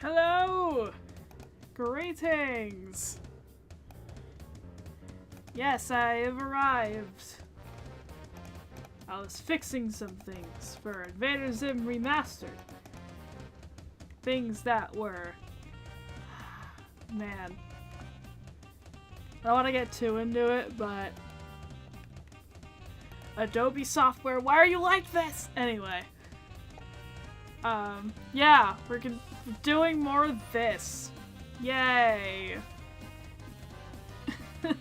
Hello! Greetings! Yes, I have arrived. I was fixing some things for Invader Zim Remastered. Things that were... Man. I don't want to get too into it, but... Adobe software, why are you like this? Anyway. Yeah, we're doing more of this. Yay! If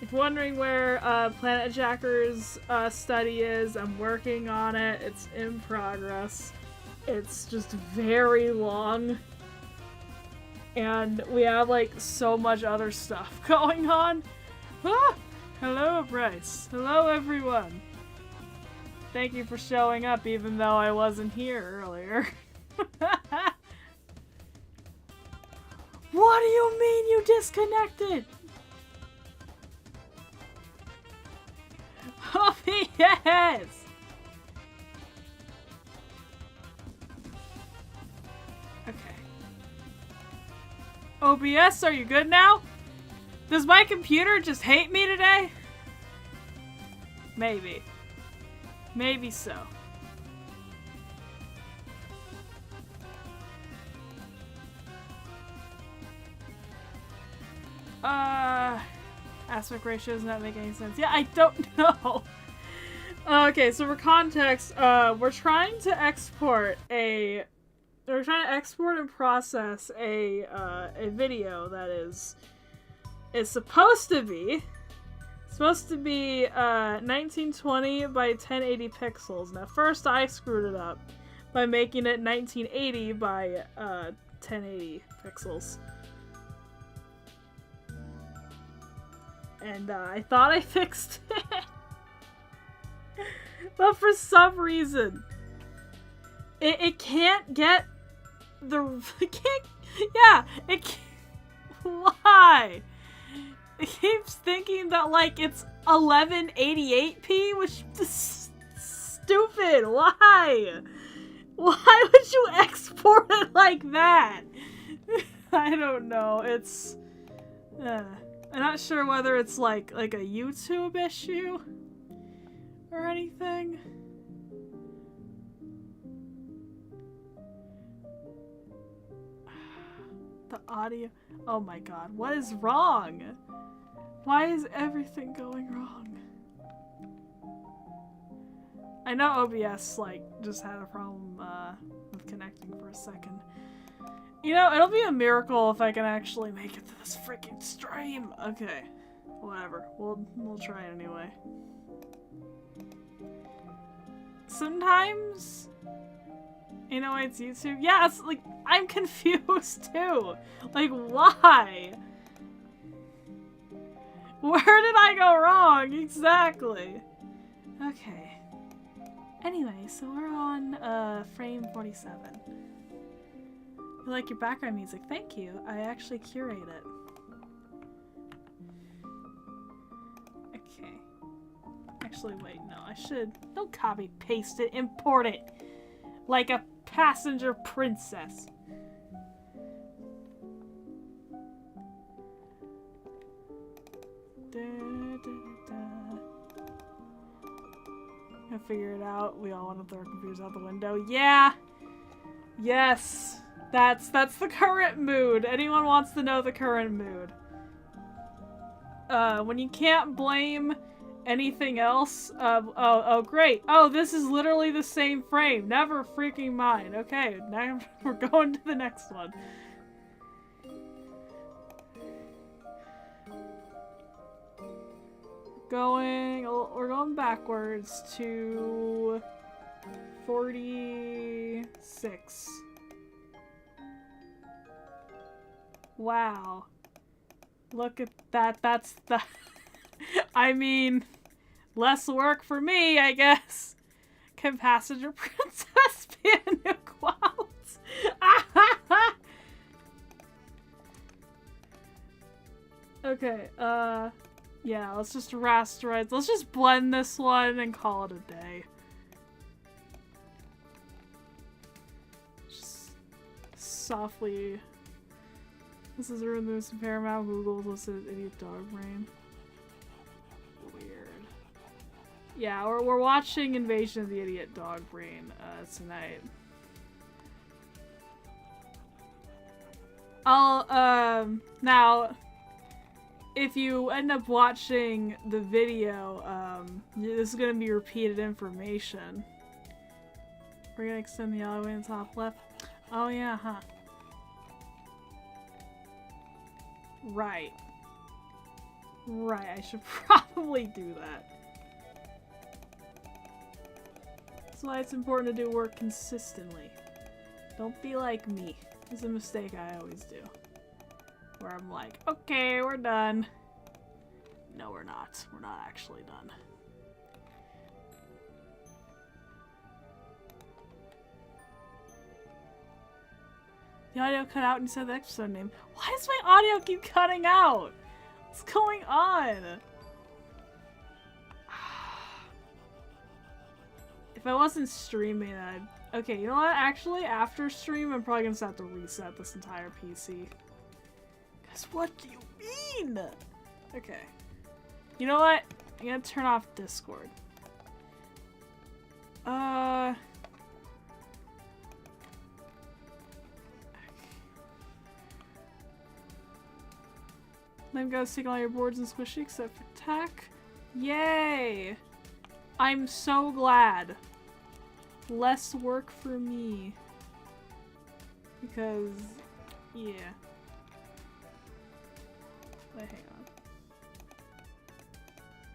you're wondering where Planet Jacker's study is, I'm working on it. It's in progress. It's just very long. And we have like so much other stuff going on. Ah! Hello, Bryce. Hello, everyone. Thank you for showing up even though I wasn't here earlier. What do you mean you disconnected? Oh, yes! Okay. OBS, are you good now? Does my computer just hate me today? Maybe. Maybe so. Aspect ratio does not make any sense. Yeah, I don't know. Okay, so for context, we're trying to export and process a video that is supposed to be 1920 by 1080 pixels. Now, first I screwed it up by making it 1980 by 1080 pixels. And I thought I fixed it. But for some reason, it can't get the... It can't... Yeah, it can't... Why? It keeps thinking that, like, it's 1188p, which is stupid. Why? Why would you export it like that? I don't know. It's... I'm not sure whether it's like a YouTube issue or anything. The audio. Oh my god, what is wrong? Why is everything going wrong? I know OBS like just had a problem with connecting for a second. You know, it'll be a miracle if I can actually make it to this freaking stream. Okay, whatever. We'll try it anyway. Sometimes, you know, it's YouTube. Yeah, it's like I'm confused too. Like, why? Where did I go wrong? Exactly. Okay. Anyway, so we're on frame 47. You like your background music? Thank you. I actually curate it. Okay. Actually, wait, no. I should... Don't copy paste it. Import it. Like a passenger princess. I figure it out. We all want to throw our computers out the window. Yeah! Yes! That's the current mood. Anyone wants to know the current mood. When you can't blame anything else. Oh, great. Oh, this is literally the same frame. Never freaking mind. Okay, now we're going to the next one. We're going backwards to 46. Wow. Look at that. That's the... I mean, less work for me, I guess. Can Passenger Princess be a new quote? Okay, yeah, let's just rasterize. Let's just blend this one and call it a day. Just softly. This is ruined the most paramount. Google listed idiot dog brain. Weird. Yeah, we're watching Invasion of the Idiot Dog Brain tonight. Now, if you end up watching the video, this is gonna be repeated information. We're gonna extend the alleyway in the top left. Oh yeah, huh. Right. Right, I should probably do that. That's why it's important to do work consistently. Don't be like me. It's a mistake I always do. Where I'm like, okay, we're done. No, we're not. We're not actually done. The audio cut out and you said the episode name. Why does my audio keep cutting out? What's going on? If I wasn't streaming, I'd... Okay, you know what? Actually, after stream, I'm probably gonna have to reset this entire PC. Because what do you mean? Okay. You know what? I'm gonna turn off Discord. Then go stick all your boards and squishy except for tack. Yay! I'm so glad. Less work for me. Because, yeah. Wait, hang on.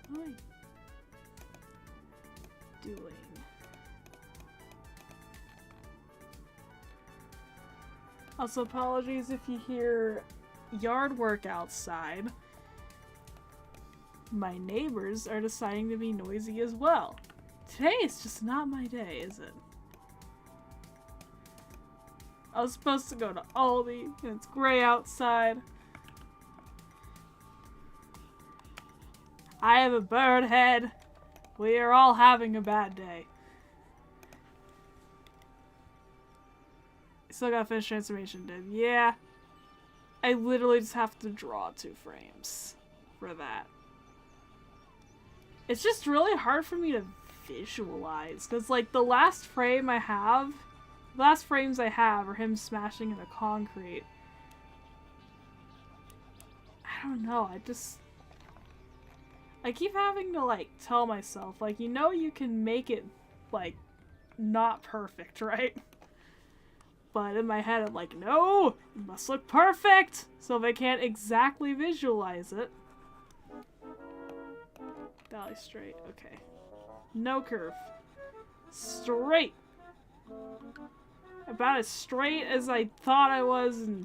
What am I doing? Also, apologies if you hear yard work outside. My neighbors are deciding to be noisy as well. Today is just not my day, is it? I was supposed to go to Aldi, and it's gray outside. I have a bird head. We are all having a bad day. Still gotta finish transformation, dude. Yeah. I literally just have to draw 2 frames for that. It's just really hard for me to visualize, because like the last frames I have are him smashing into concrete. I don't know, I keep having to like tell myself, like, you know, you can make it like not perfect, right? But in my head I'm like, no, it must look perfect. So if I can't exactly visualize it. Valley straight, okay. No curve. Straight! About as straight as I thought I was in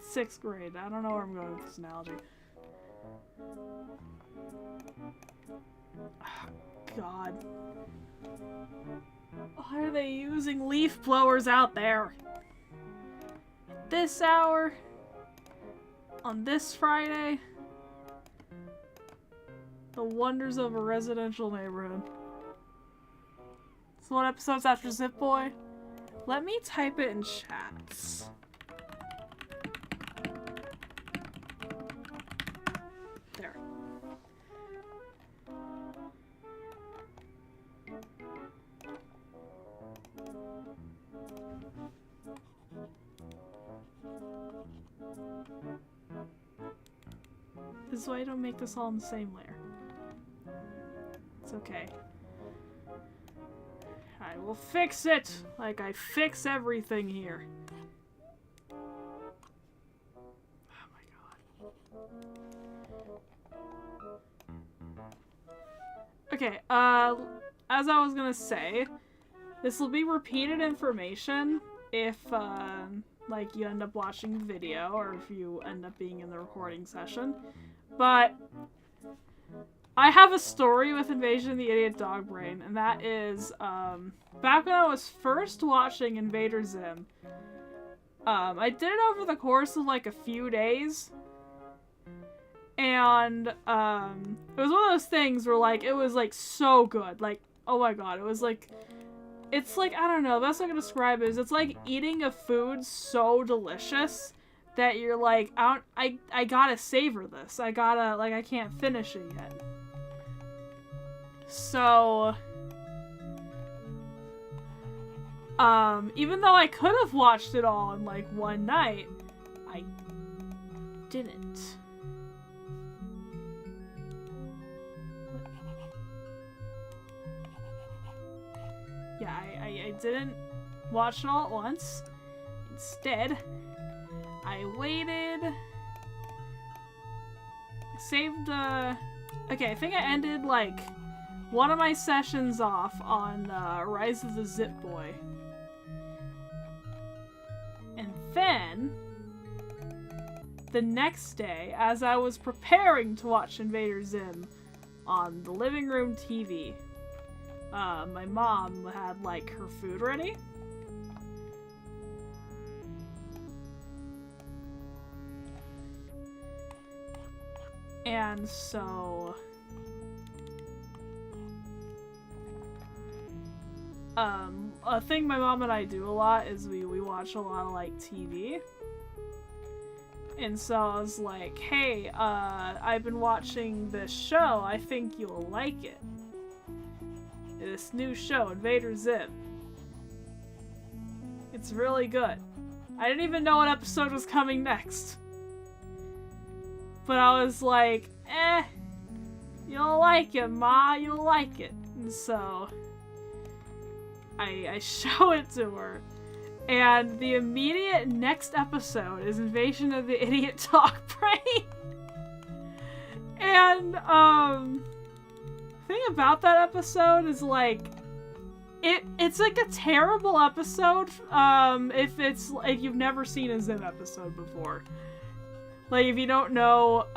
6th grade. I don't know where I'm going with this analogy. Oh, God. Why are they using leaf blowers out there? At this hour? On this Friday? The wonders of a residential neighborhood. So what episode's after Zip Boy? Let me type it in chats. There. This is why I don't make this all in the same layer. It's okay. I will fix it! Like I fix everything here. Oh my god. Okay, as I was gonna say, this will be repeated information if, like, you end up watching the video, or if you end up being in the recording session. But I have a story with Invasion of the Idiot Dog Brain, and that is, back when I was first watching Invader Zim, I did it over the course of, like, a few days, and, it was one of those things where, like, it was, like, so good, like, oh my god, it was, like, It's like, I don't know, the best I can describe it is it's like eating a food so delicious that you're like, I gotta savor this. I gotta, like, I can't finish it yet. So, even though I could have watched it all in, like, one night, I didn't. Yeah, I didn't watch it all at once. Instead, I waited, saved, okay, I think I ended, like, one of my sessions off on, Rise of the Zip Boy. And then, the next day, as I was preparing to watch Invader Zim on the living room TV, my mom had, like, her food ready. And so, a thing my mom and I do a lot is we watch a lot of, like, TV. And so I was like, hey, I've been watching this show, I think you'll like it. This new show, Invader Zim. It's really good. I didn't even know what episode was coming next. But I was like, you'll like it, Ma, you'll like it. And so, I show it to her. And the immediate next episode is Invasion of the Idiot Talk Brain. And, thing about that episode is, like, it's like a terrible episode, if you've never seen a Zim episode before. Like, if you don't know,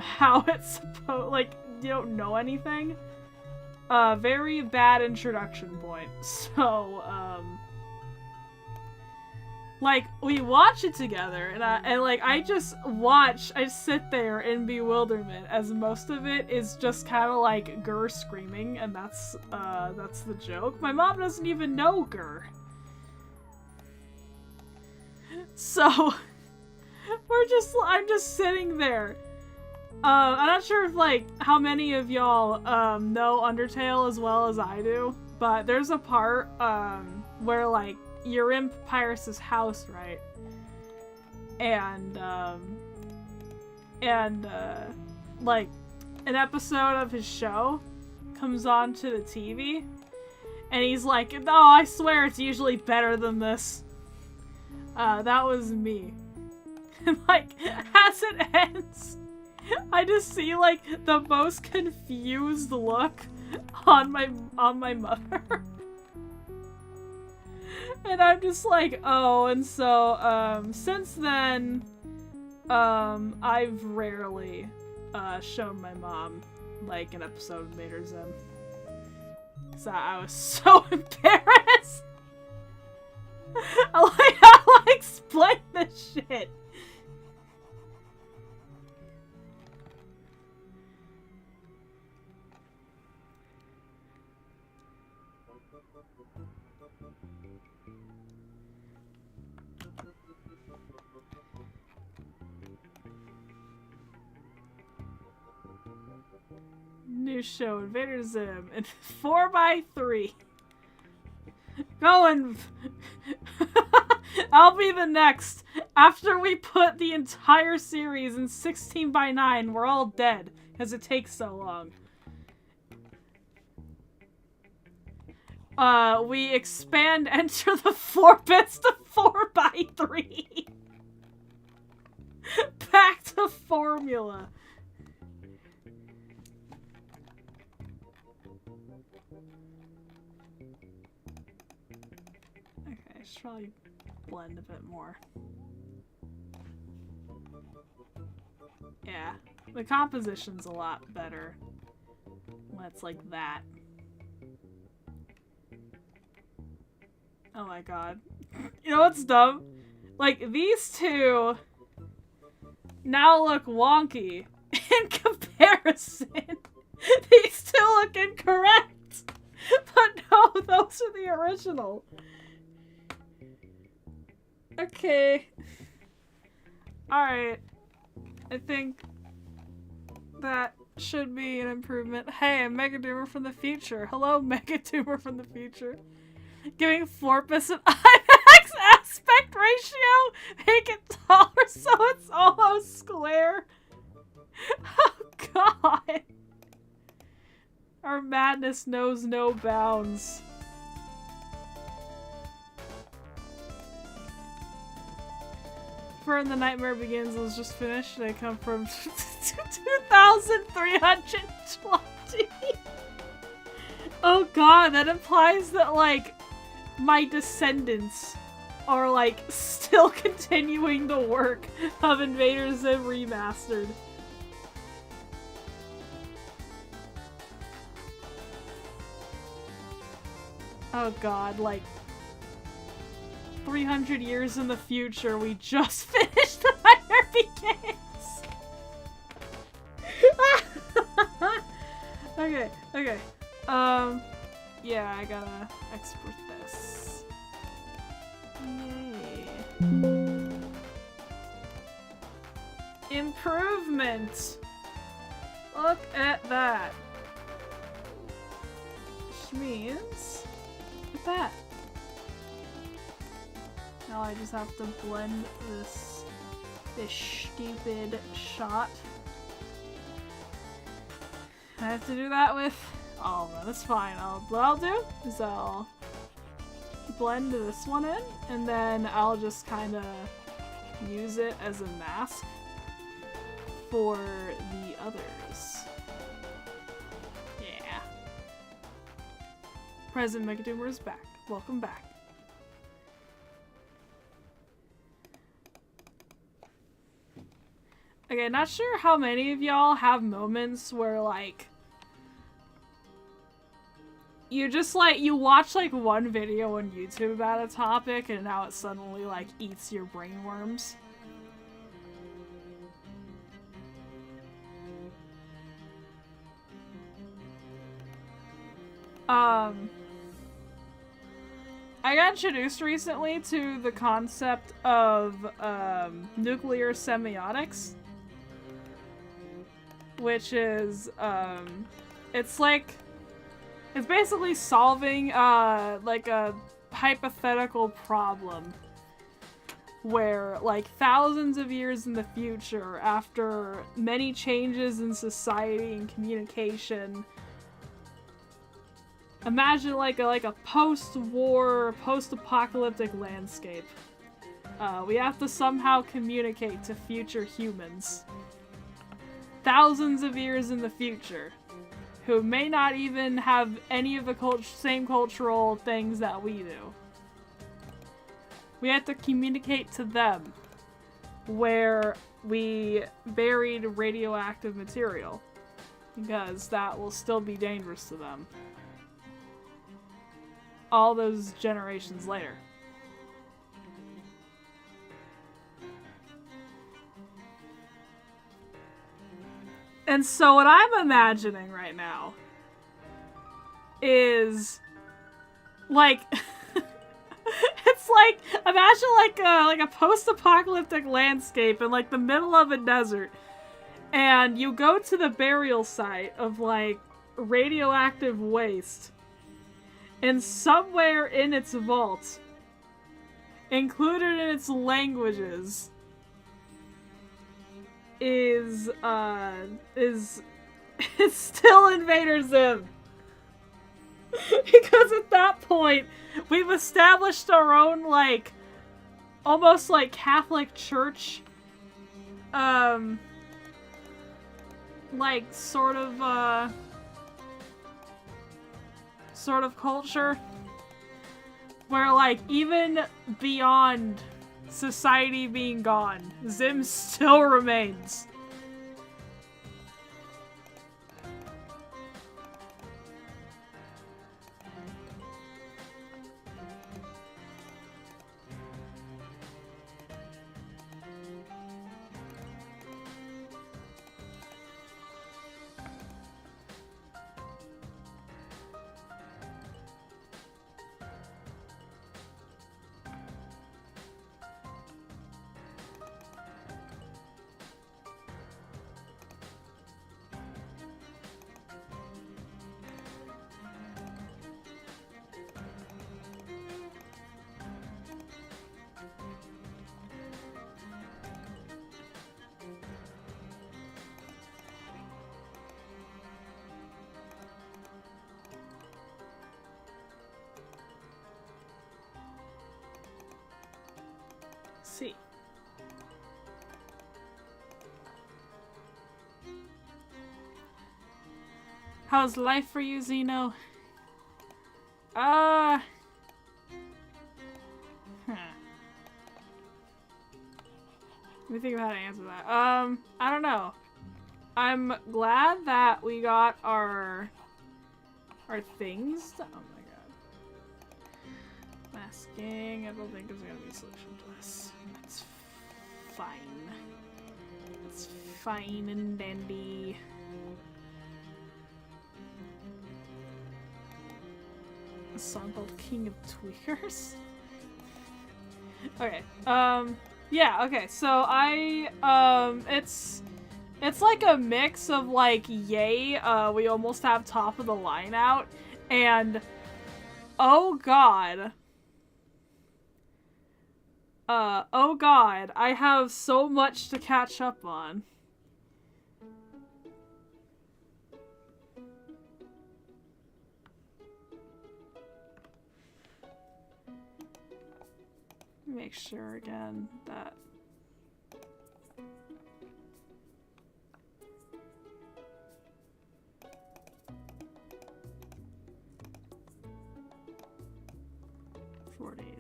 how it's supposed, like, you don't know anything. Very bad introduction point. So, like, we watch it together, and I sit there in bewilderment, as most of it is just kind of like Gurr screaming, and that's the joke. My mom doesn't even know Gurr. So, I'm just sitting there. I'm not sure if, like, how many of y'all, know Undertale as well as I do, but there's a part, where, like, you're in Papyrus's house, right? And, like, an episode of his show comes on to the TV, and he's like, "No, I swear it's usually better than this." That was me. And, like, as it ends, I just see, like, the most confused look on my mother. And I'm just like, oh, and so, since then, I've rarely, shown my mom, like, an episode of Invader Zim. Cause I was so embarrassed! How do I explain this shit? New show, Invader Zim, and 4x3. Going. I'll be the next. After we put the entire series in 16:9, we're all dead, because it takes so long. We expand Enter the 4 bits to 4x3. Back to formula. Okay, I should probably blend a bit more. Yeah, the composition's a lot better when it's like that. Oh my god. You know what's dumb? Like, these two now look wonky in comparison. These two look incorrect. But no, those are the original. Okay. Alright. I think that should be an improvement. Hey, I'm Megadoomer from the future. Hello, Megadoomer from the future. Giving Florpus an IMAX aspect ratio? Make it taller so it's almost square? Oh god. Our madness knows no bounds. For The Nightmare Begins was just finished. I come from 2,320. Oh god, that implies that, like, my descendants are, like, still continuing the work of Invader Zim Remastered. Oh god, like, 300 years in the future, we just finished The Nightmare Begins! Okay, okay. Yeah, I gotta export this. Yay. Improvement! Look at that. Which means... look at that. Now I just have to blend this stupid shot. I have to do that with all of them. That's fine. What I'll do is I'll blend this one in, and then I'll just kind of use it as a mask for the others. Yeah. President Megadoomer is back. Welcome back. Okay, not sure how many of y'all have moments where, like, you just, like, you watch, like, one video on YouTube about a topic and now it suddenly, like, eats your brain worms. I got introduced recently to the concept of, nuclear semiotics. Which is, it's like, it's basically solving, like a hypothetical problem where, like, thousands of years in the future, after many changes in society and communication, imagine like a post-war, post-apocalyptic landscape. We have to somehow communicate to future humans. Thousands of years in the future, who may not even have any of the same cultural things that we do. We have to communicate to them where we buried radioactive material, because that will still be dangerous to them all those generations later. And so what I'm imagining right now is, like, it's like, imagine like a post-apocalyptic landscape in, like, the middle of a desert, and you go to the burial site of, like, radioactive waste, and somewhere in its vault, included in its languages, is still Invader Zim. Because at that point, we've established our own, like, almost like Catholic Church, like, sort of culture, where, like, even beyond society being gone, Zim still remains. see. How's life for you, Xeno? Let me think of how to answer that. I don't know. I'm glad that we got our things done. Oh my god. Masking, I don't think there's gonna be a solution to this. It's fine. It's fine and dandy. A song called King of Tweakers? Okay, yeah, okay, so it's like a mix of like, yay, we almost have top of the line out, and oh god, I have so much to catch up on. Make sure again that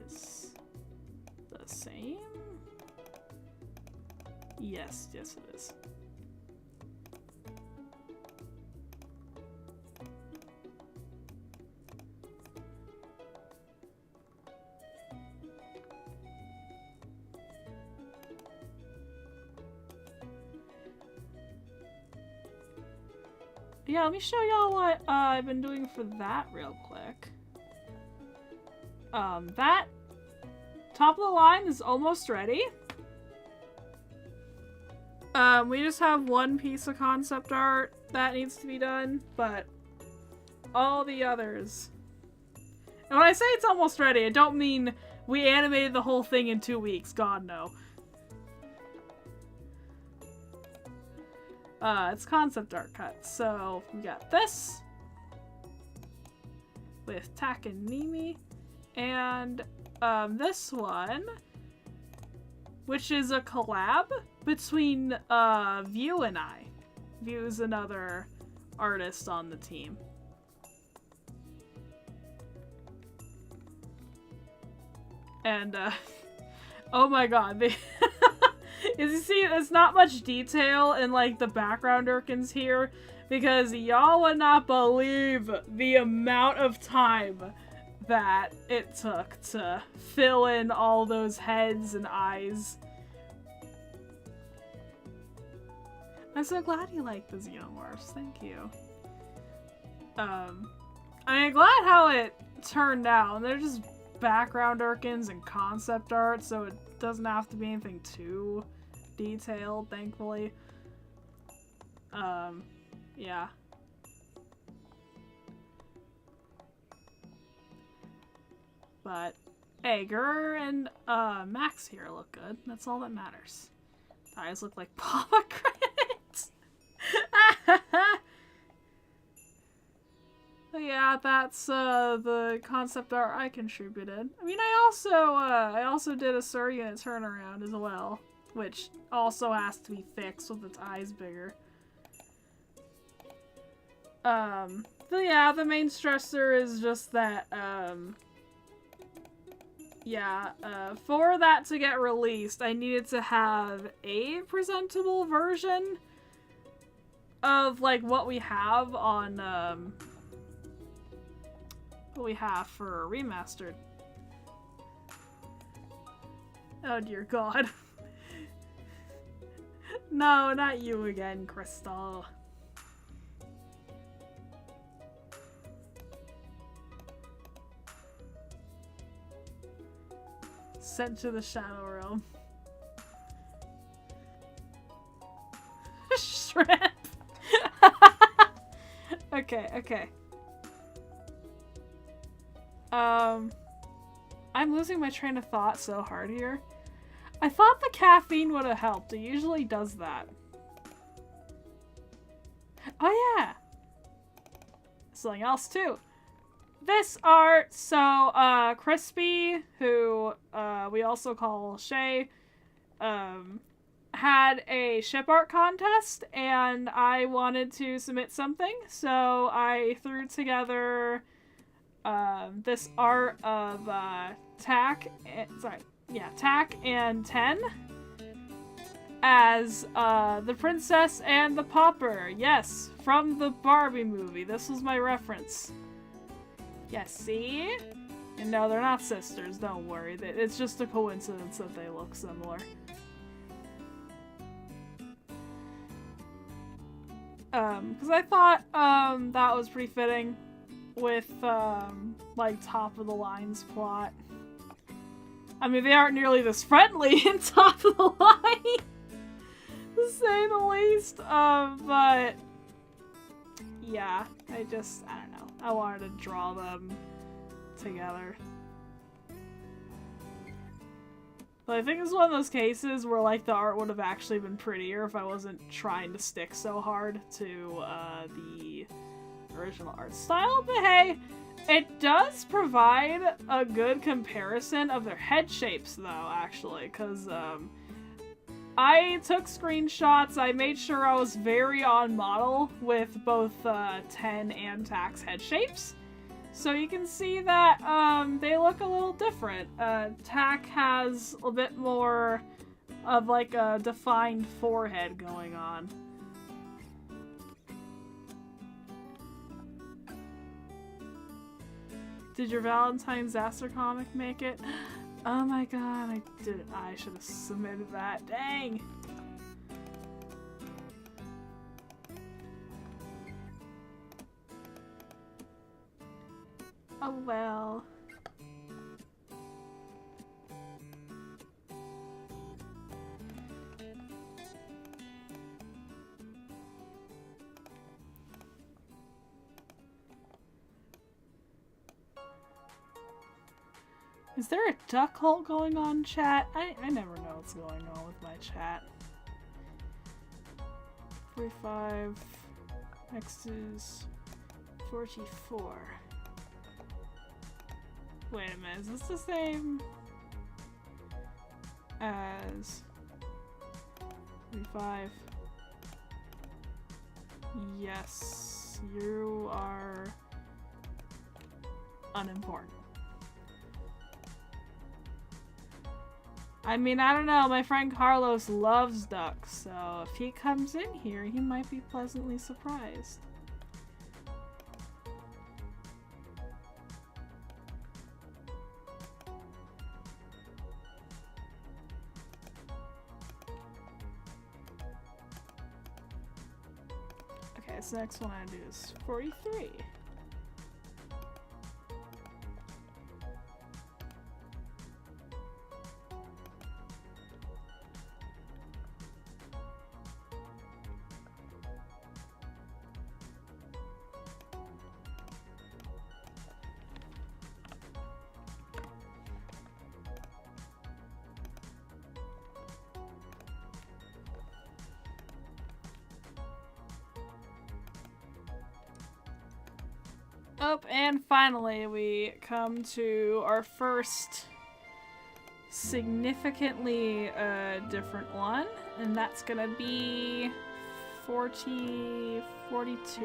is the same. Yes, yes it is. Yeah, let me show y'all what I've been doing for that real quick. That top of the line is almost ready. We just have one piece of concept art that needs to be done, but all the others. And when I say it's almost ready, I don't mean we animated the whole thing in 2 weeks. God, no. It's concept art cut. So we got this with Tak and Nimi, and this one, which is a collab between View and I. View's another artist on the team. And oh my god, they as you see, there's not much detail in like the background Irkins here, because y'all would not believe the amount of time that it took to fill in all those heads and eyes. I'm so glad you like the Xenomorphs. Thank you. I'm glad how it turned out. They're just background Irkins and concept art, so it doesn't have to be anything too detailed, thankfully. Yeah. But hey, Gur and Max here look good. That's all that matters. Eyes look like pomegranates. So yeah, that's the concept art I contributed. I mean, I also did a Sur unit turnaround as well, which also has to be fixed with its eyes bigger. So yeah, the main stressor is just that, for that to get released, I needed to have a presentable version of, like, what we have on, what we have for remastered. Oh dear god. No, not you again, Crystal. Sent to the Shadow Realm. Shrimp! Okay, okay. I'm losing my train of thought so hard here. I thought the caffeine would have helped. It usually does that. Oh yeah! Something else too. This art, so, Crispy, who, we also call Shay, had a ship art contest, and I wanted to submit something, so I threw together this art of Tack and 10 as the princess and the pauper. Yes, from the Barbie movie. This was my reference. Yes, see? And no, they're not sisters, don't worry. It's just a coincidence that they look similar. Because I thought that was pretty fitting with like top of the lines plot. I mean, they aren't nearly this friendly in top of the line, to say the least. But yeah, I don't know. I wanted to draw them together. But I think it's one of those cases where like the art would have actually been prettier if I wasn't trying to stick so hard to the original art style. But hey, it does provide a good comparison of their head shapes though, actually, because I took screenshots. I made sure I was very on model with both 10 and Tack's head shapes. So you can see that they look a little different. Tack has a bit more of like a defined forehead going on. Did your Valentine's Aster comic make it? Oh my god, I didn't. I should have submitted that. Dang! Oh well. Is there a duck hole going on, chat? I never know what's going on with my chat. 45. Next is 44. Wait a minute, is this the same as 45? Yes, you are unimportant. I mean, I don't know, my friend Carlos loves ducks, so if he comes in here, he might be pleasantly surprised. Okay, so next one I do is 43. Oh, and finally we come to our first significantly different one, and that's gonna be 42.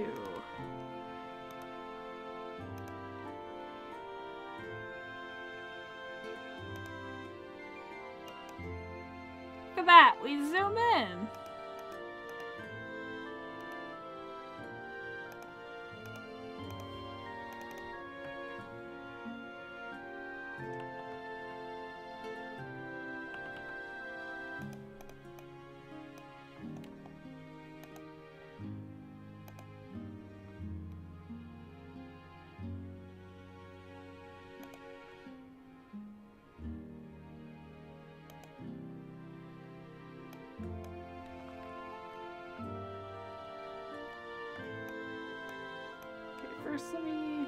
Look at that, we zoom in. First, let me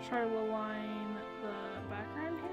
try to align the background here.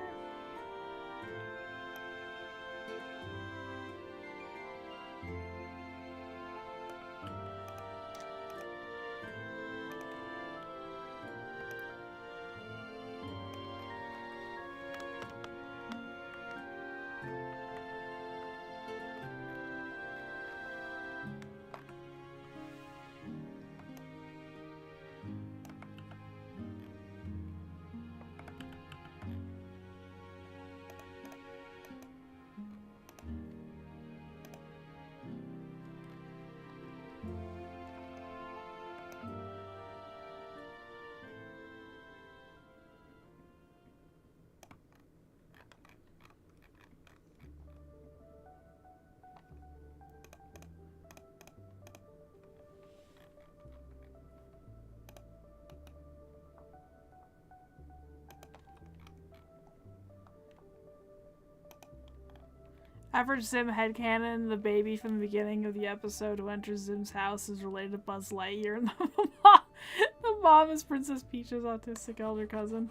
Average Zim headcanon, the baby from the beginning of the episode who enters Zim's house is related to Buzz Lightyear, and the mom is Princess Peach's autistic elder cousin.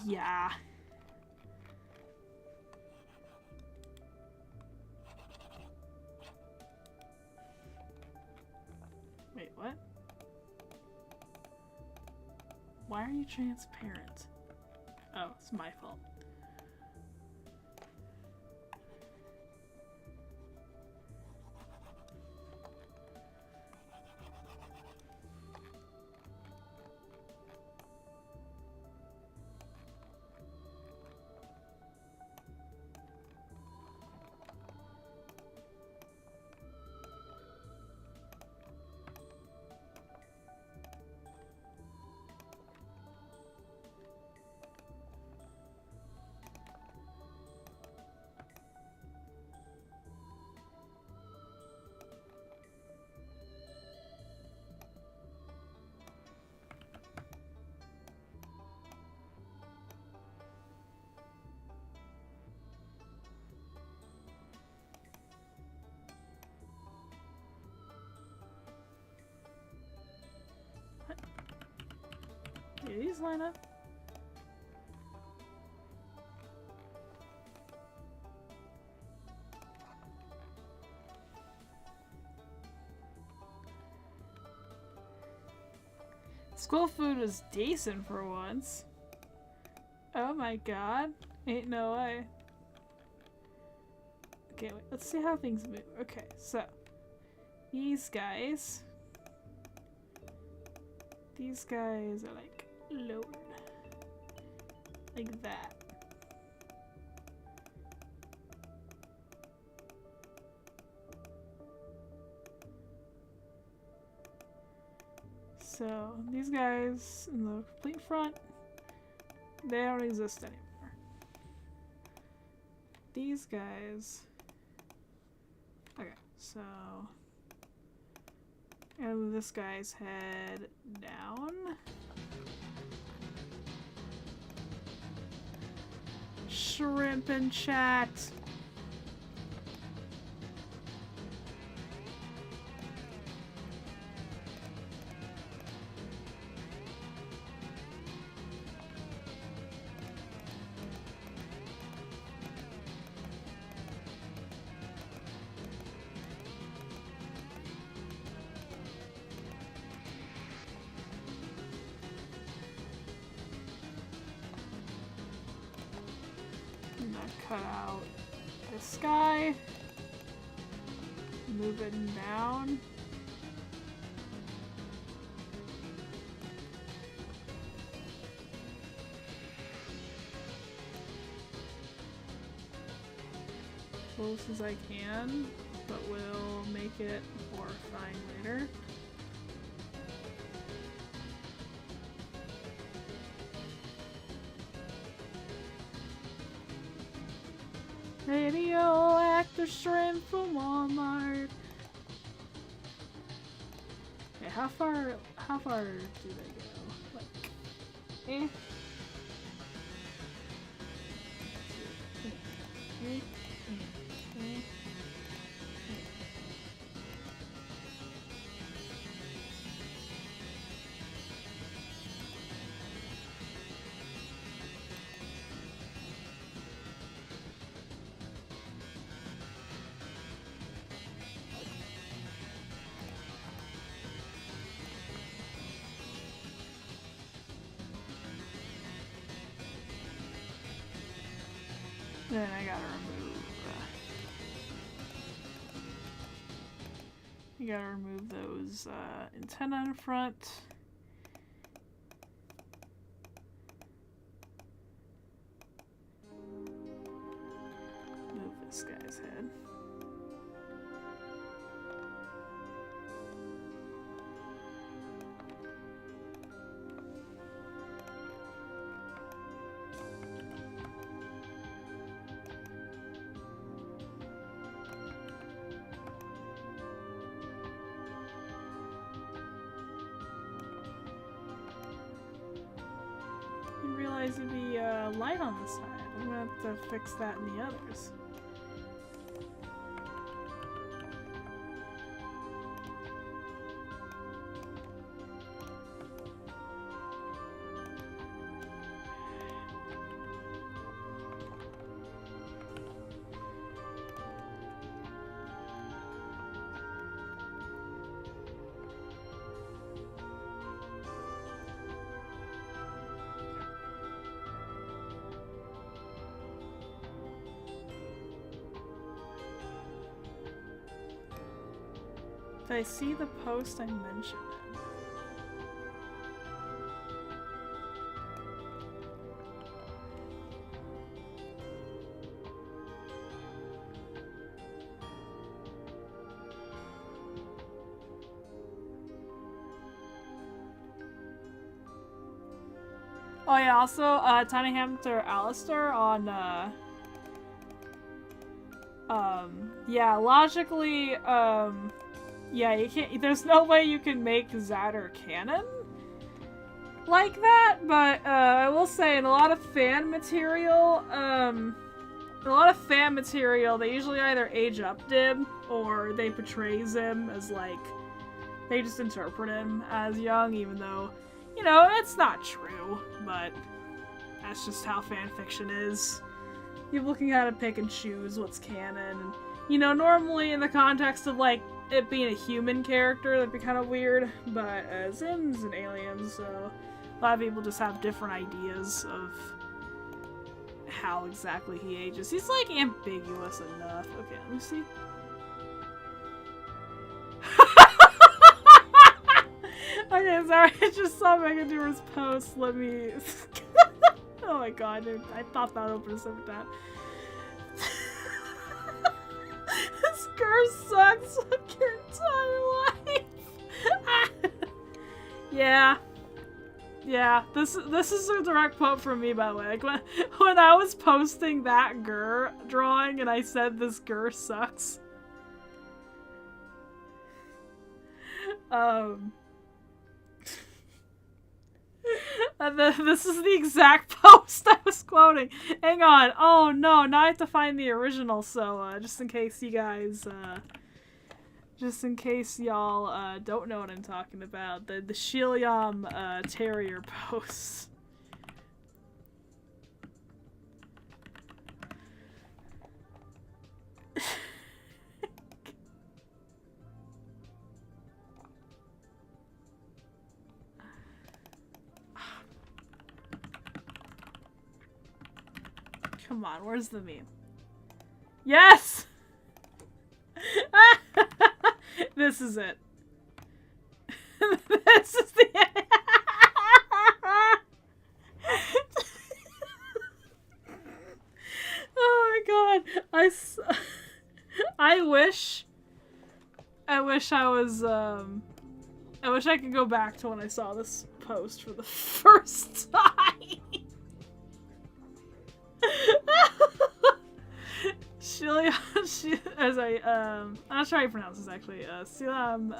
Yeah. Wait, what? Why are you transparent? Oh, it's my fault. Do these line up? School food was decent for once. Oh my god. Ain't no way. Okay, wait, let's see how things move. Okay, so these guys are like lowered. Like that. So these guys in the complete front, they don't exist anymore. These guys, okay, so and this guy's head down. Shrimp in chat. Cut out this guy, move it down. Close as I can, but we'll make it horrifying later. Radioactive shrimp from Walmart. Okay, how far do they go? Like, eh. Then I gotta remove those antenna in front. Move this guy's head. didn't realize it'd be light on this side. I'm gonna have to fix that in the others. Did I see the post I mentioned it? Oh yeah, also, Tiny Hamster Alistair on, yeah, logically, yeah, you can't, there's no way you can make Zatter canon like that, but, I will say in a lot of fan material, they usually either age up Dib, or they portray Zim as, like, they just interpret him as young, even though, you know, it's not true, but that's just how fanfiction is. You're looking at it, pick and choose what's canon, and, you know, normally in the context of, like, it being a human character, that'd be kind of weird, but Zim's an alien, so a lot of people just have different ideas of how exactly he ages. He's, like, ambiguous enough. Okay, let me see. Okay, sorry, I just saw Megan Doer's post. Let me... Oh my god, dude. I thought that opened something like that. This girl sucks like your entire life. Yeah. Yeah, this is a direct quote from me, by the way. Like, when I was posting that Gur drawing and I said this Gur sucks. This is the exact post I was quoting. Hang on. Oh no, now I have to find the original, so just in case you guys, just in case y'all don't know what I'm talking about, the Shiliam Terrier post. Come on, where's the meme? Yes! This is it. This is the Oh my god. I wish I was, I wish I could go back to when I saw this post for the first time. I'm not sure how you pronounce this actually. Silam,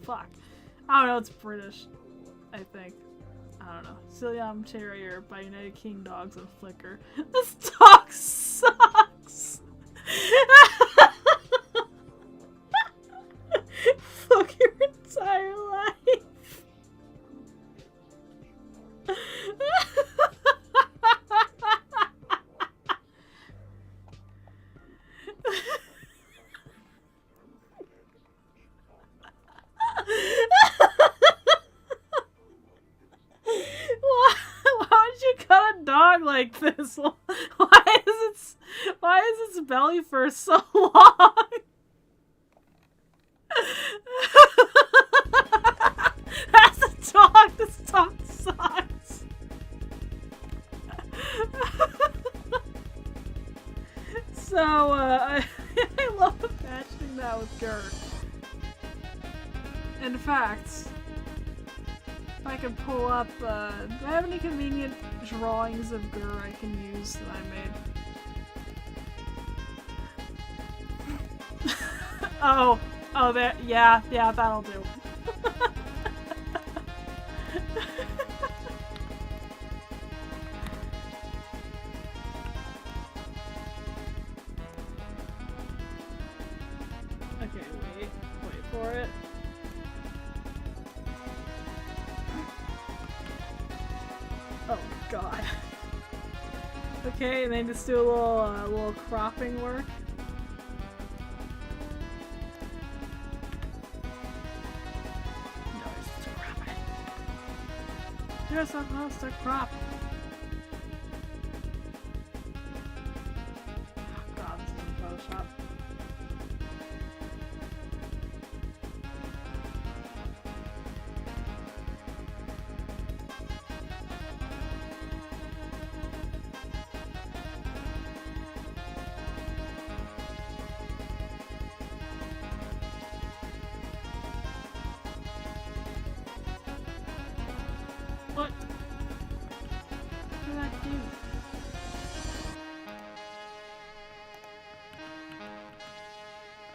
fuck. I don't know, it's British, I think. I don't know. Silam Terrier by United King Dogs on Flickr. This dog sucks! Fuck your entire life. Why would you cut a dog like this? Why is its belly fur so long? That's a dog. This dog sucks. So I love imagining that with Gert. In fact, if I could pull up, do I have any convenient drawings of Gur I can use that I made? Oh, that, yeah, that'll do. for it. Oh god. Okay, and then just do a little cropping work. No, it's to crop it. You're supposed to crop. Oh god, this is in Photoshop. What? What did that do?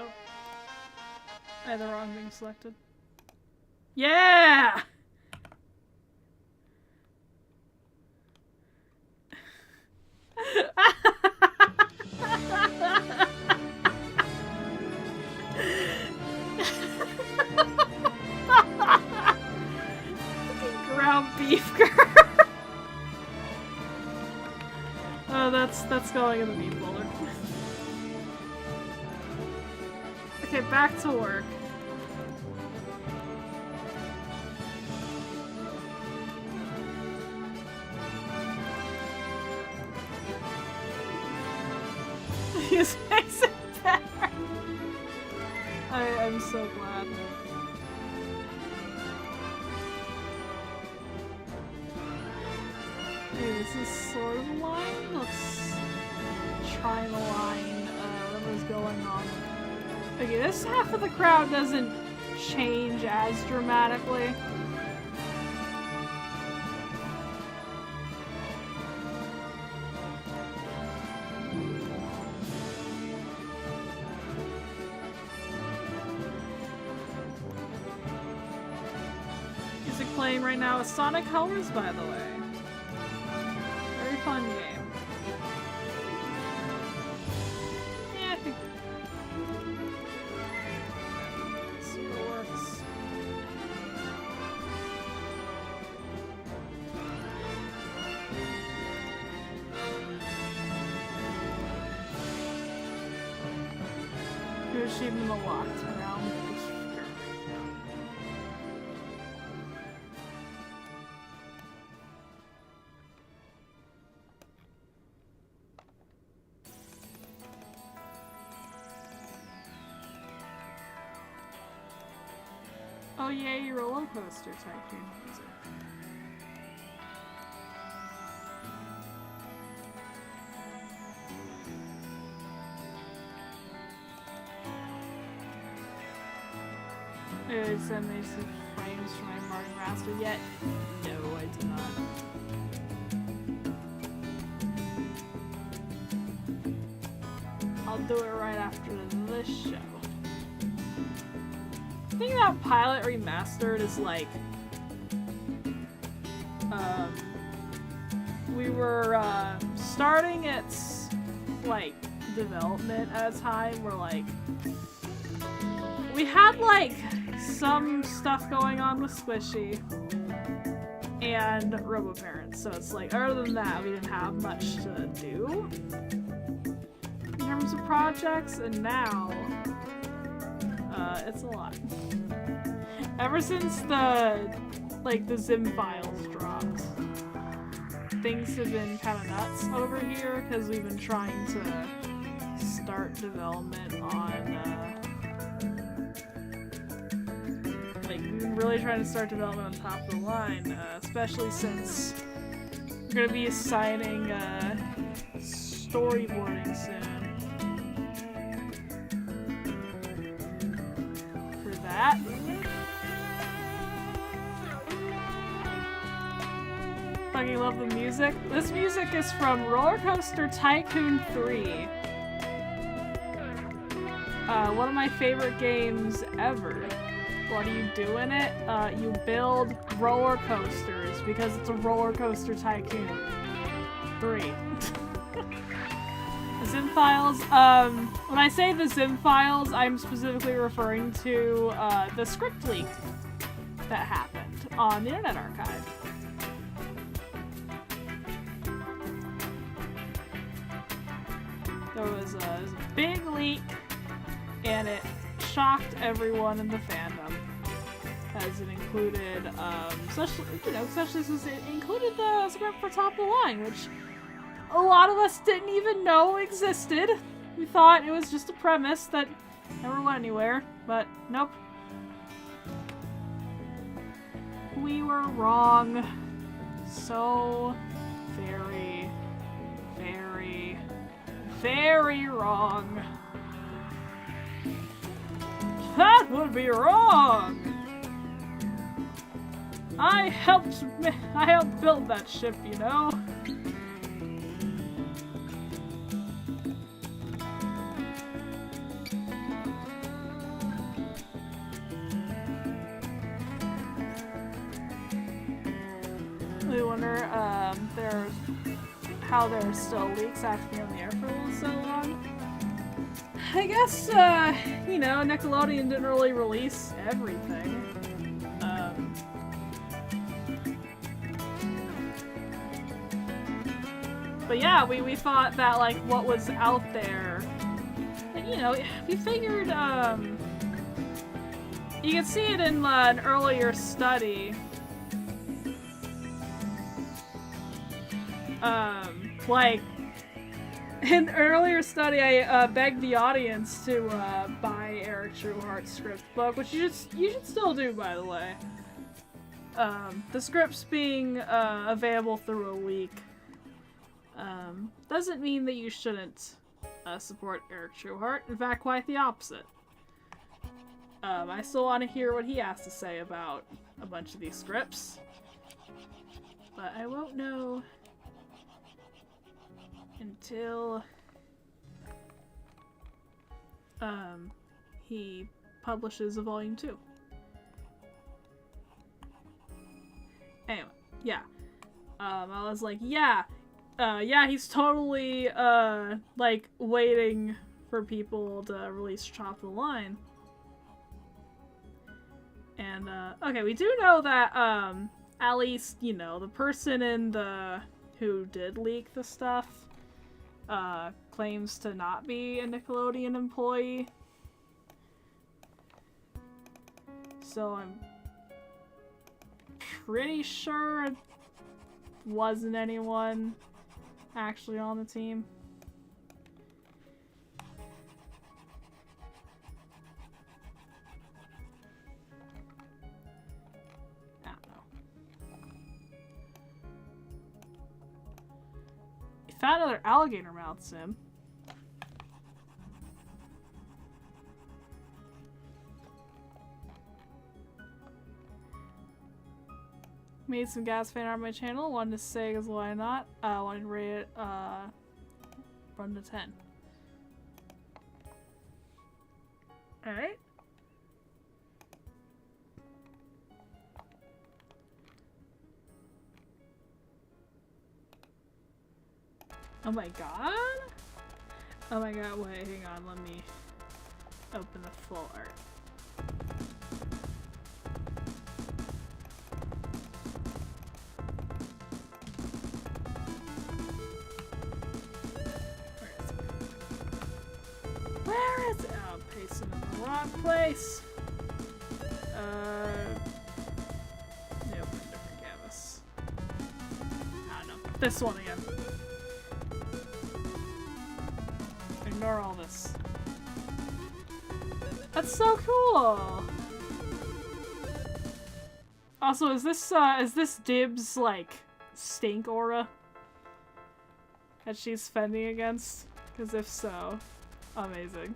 Oh. I had the wrong thing selected. Yeah! Ground beef girl. Oh, that's going in the meat folder. Okay, back to work. He's fixing that. I'm so glad. Okay, this is sort of a line. Let's try and align whatever's going on. Okay, this half of the crowd doesn't change as dramatically. Music playing right now is Sonic Colors, by the way. Very fun game. Yeah, I think it works. Here's even the locked around. Oh yay, roller coaster tycoon music. Send me some frames for my Mario Master yet? No, I do not. I'll do it right after this show. The thing about Pilot Remastered is like, we were starting its like development at a time where like we had like some stuff going on with Squishy and RoboParents, so it's like other than that we didn't have much to do in terms of projects, and now it's a lot. Ever since the Zim files dropped, things have been kind of nuts over here because we've been trying to start development on we've been really trying to start development on top of the line, especially since we're going to be assigning storyboarding soon. For that. Fucking love the music. This music is from Roller Coaster Tycoon 3. One of my favorite games ever. What do you do in it? You build roller coasters because it's a Roller Coaster Tycoon 3. Zim files. When I say the Zim files, I'm specifically referring to the script leak that happened on the Internet Archive. There was a big leak, and it shocked everyone in the fandom, as it included, especially since it included the script for Top of the Line, which a lot of us didn't even know existed. We thought it was just a premise that never went anywhere, but nope. We were wrong. So very, very, very wrong. That would be wrong! I helped build that ship, you know? We wonder, how there's still leaks after being on the air for so long. I guess, Nickelodeon didn't really release everything. But yeah, we thought that, like, what was out there, we figured, you can see it in an earlier study. In an earlier study, I begged the audience to buy Eric Trueheart's script book, which you should still do, by the way. The scripts being available through a leak doesn't mean that you shouldn't support Eric Trueheart. In fact, quite the opposite. I still want to hear what he has to say about a bunch of these scripts, but I won't know until he publishes a volume 2. Anyway, yeah. I was like, yeah, he's totally, waiting for people to release Top of the Line. And, okay, we do know that, at least, the person who did leak the stuff, claims to not be a Nickelodeon employee. So I'm pretty sure it wasn't anyone actually on the team. I don't know. You found another alligator mouth, Sim. Made some gas fan art on my channel. Wanted to say, because why not? Wanted to rate it 1 to 10. Alright. Oh my god? Oh my god, wait, hang on, let me open the full art. Where is it? Oh, I'm pasting in the wrong place. Nope, different canvas. I don't know. This one again. Ignore all this. That's so cool! Also, is this Dibs, like, stink aura that she's fending against? Because if so, amazing.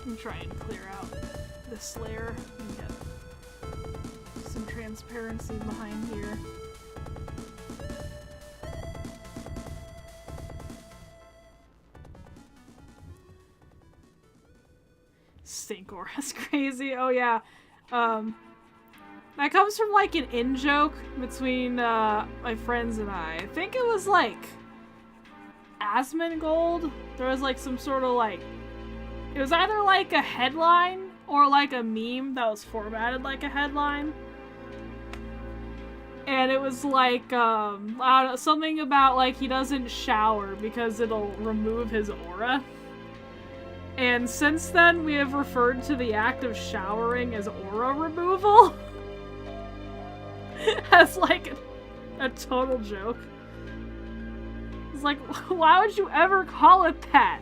I'm trying to clear out this layer and get some transparency behind here. Stinkor, that's crazy. Oh yeah. That comes from like an in-joke between my friends and I. I think it was like Asmongold. There was like some sort of like, it was either like a headline or like a meme that was formatted like a headline. And it was like, I don't know, something about like he doesn't shower because it'll remove his aura. And since then, we have referred to the act of showering as aura removal. As like a total joke. It's like, why would you ever call it that?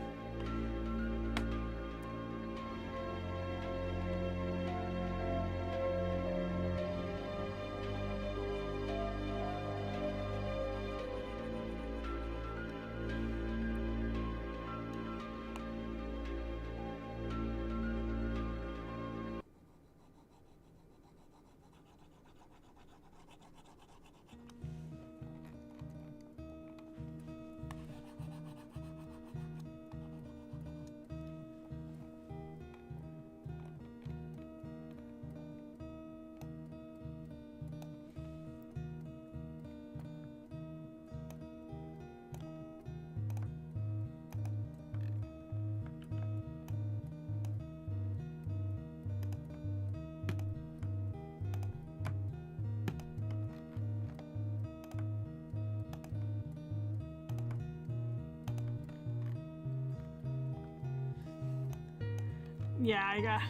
Yeah, I got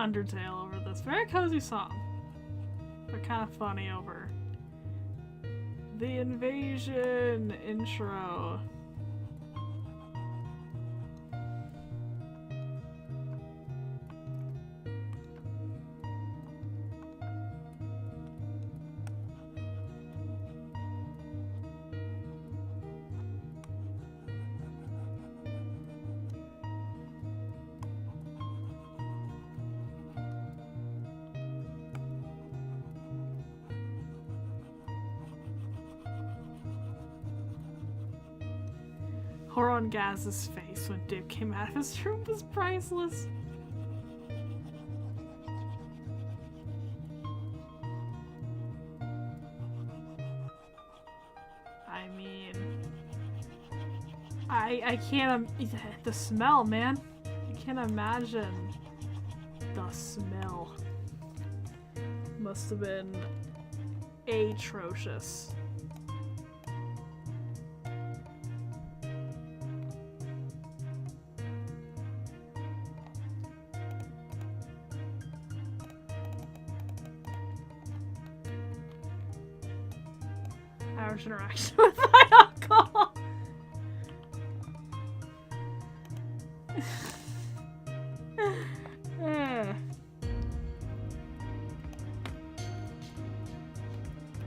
Undertale over this. Very cozy song. But kind of funny over the invasion intro. Horon Gaz's face when Dib came out of his room was priceless. I mean, I can't, the smell, man. I can't imagine the smell. Must have been atrocious. Average interaction with my uncle.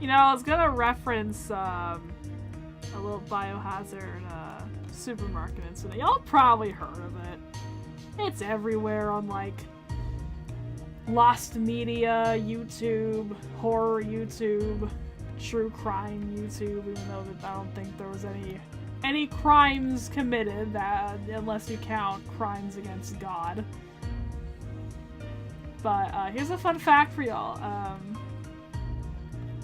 You know, I was gonna reference a little Biohazard supermarket incident. Y'all probably heard of it. It's everywhere on like Lost Media, YouTube, horror YouTube, true crime YouTube, even though I don't think there was any crimes committed, that unless you count crimes against God. But here's a fun fact for y'all.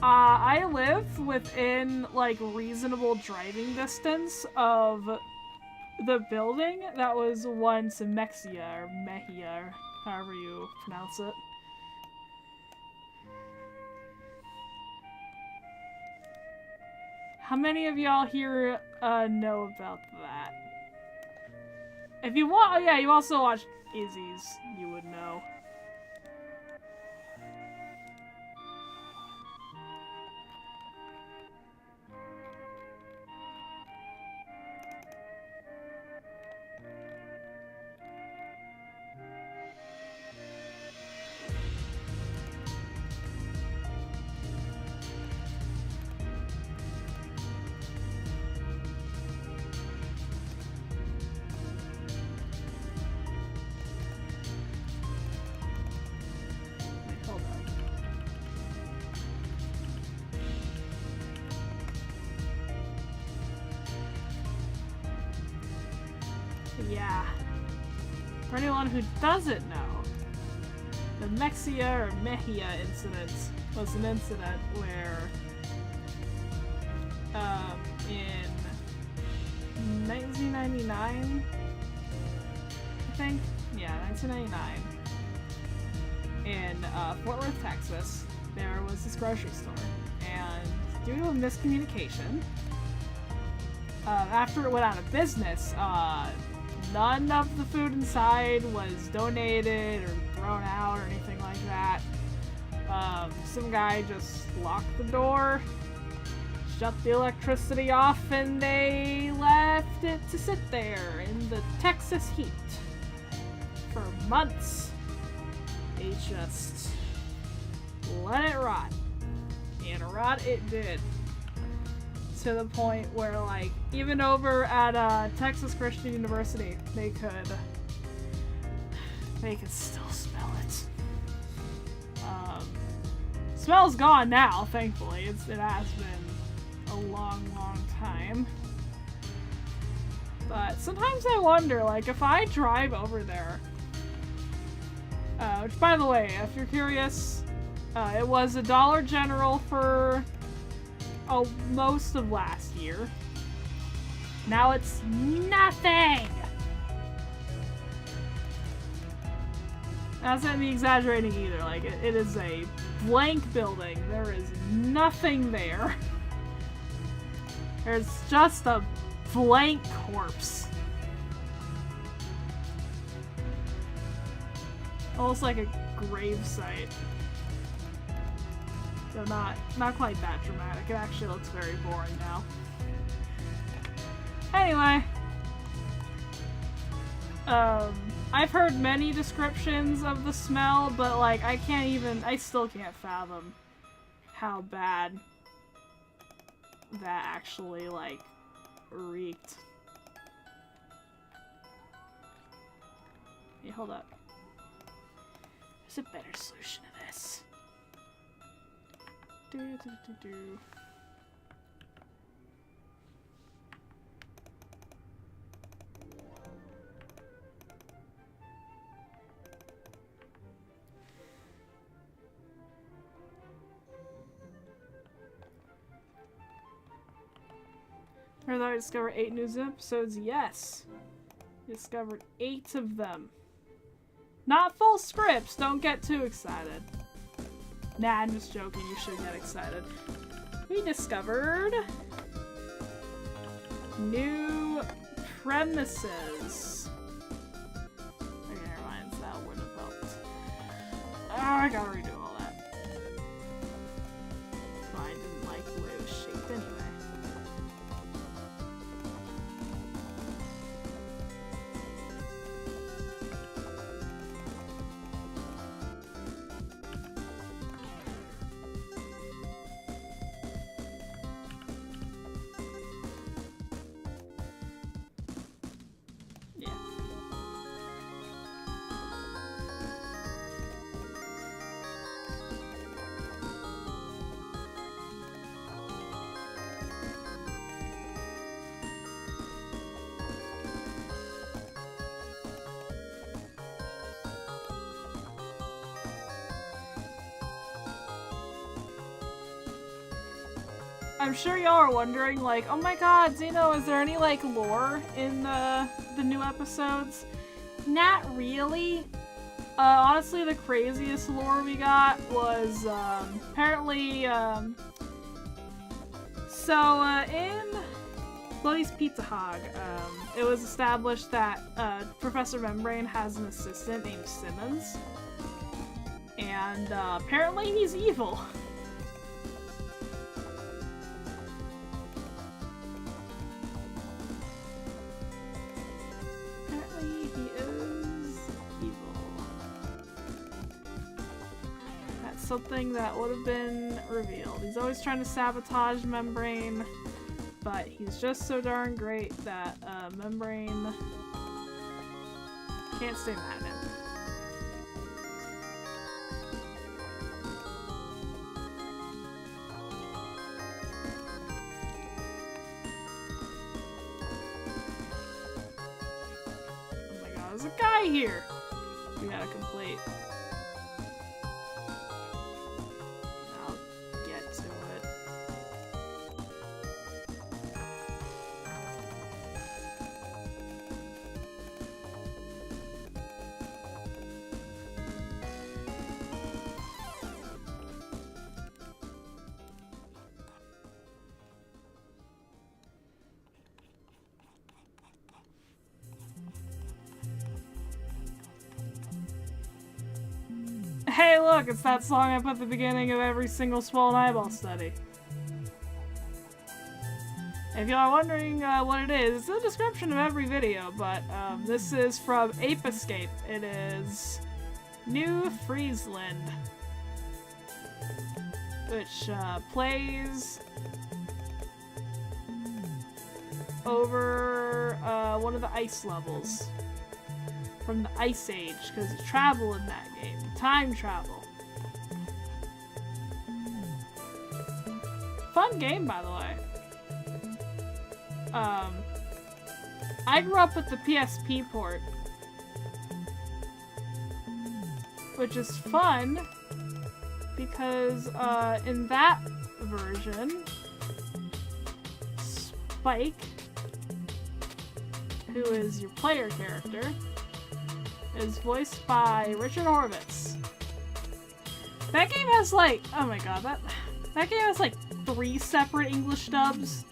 I live within like reasonable driving distance of the building that was once Mexia or Mejia, or however you pronounce it. How many of y'all here know about that? If you want, oh yeah, you also watched Izzy's, you would know. Yeah. For anyone who doesn't know, the Mexia or Mejia incident was an incident where in 1999, I think? Yeah, 1999. In Fort Worth, Texas, there was this grocery store, and due to a miscommunication, after it went out of business, none of the food inside was donated or thrown out or anything like that. Some guy just locked the door, shut the electricity off, and they left it to sit there in the Texas heat for months. They just let it rot. And rot it did. To the point where, like, even over at Texas Christian University, they could still smell it. Smell's gone now, thankfully. It has been a long, long time. But sometimes I wonder, like, if I drive over there, which, by the way, if you're curious, it was a Dollar General for most of last year. Now it's nothing! That's not me exaggerating either. Like, it is a blank building. There is nothing there. There's just a blank corpse. Almost like a grave site. So not quite that dramatic. It actually looks very boring now. Anyway. I've heard many descriptions of the smell, but like I still can't fathom how bad that actually like reeked. Hey, hold up. There's a better solution to this. Heard that I discovered 8 news episodes? Yes. Discovered 8 of them. Not full scripts, don't get too excited. Nah, I'm just joking, you should get excited. We discovered new premises. Okay, never mind, that wouldn't have helped. Oh, I gotta redo all that. Well, I didn't like the way it was shaped anyway. I'm sure y'all are wondering, like, oh my god, Xeno, is there any, like, lore in the new episodes? Not really. Honestly, the craziest lore we got was, apparently, in Bloody Pizza Hog, it was established that, Professor Membrane has an assistant named Simmons. And, apparently he's evil. Something that would have been revealed. He's always trying to sabotage Membrane, but he's just so darn great that Membrane can't stay mad at him. here. We gotta complete. I'll get to it. Hey look, it's that song I put at the beginning of every single Swollen Eyeball study. If you are wondering what it is, it's a description of every video, but this is from Ape Escape. It is New Friesland, which plays over one of the ice levels from the Ice Age, because you travel in that game. Time travel. Fun game, by the way. I grew up with the PSP port, which is fun because in that version, Spike, who is your player character, is voiced by Richard Horvitz. That game has like, oh my god, that game has like 3 separate English dubs.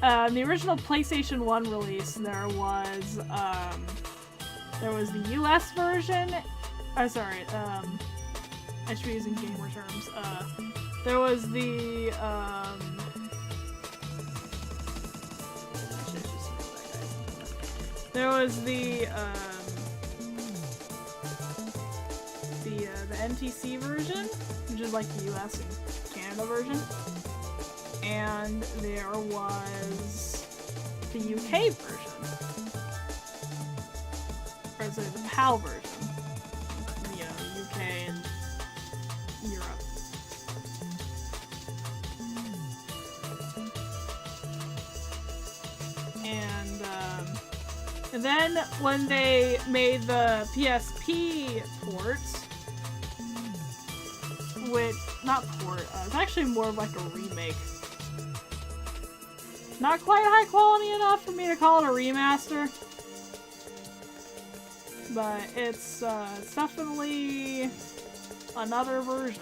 The original PlayStation 1 release, there was the US version. Oh, sorry, I should be using gamer terms. There was the, the NTC version, which is like the US and Canada version, and there was the UK version, or sorry, the PAL version, you know, the UK and Europe. And then when they made the PSP port, it's actually more of like a remake. Not quite high quality enough for me to call it a remaster, but it's definitely another version.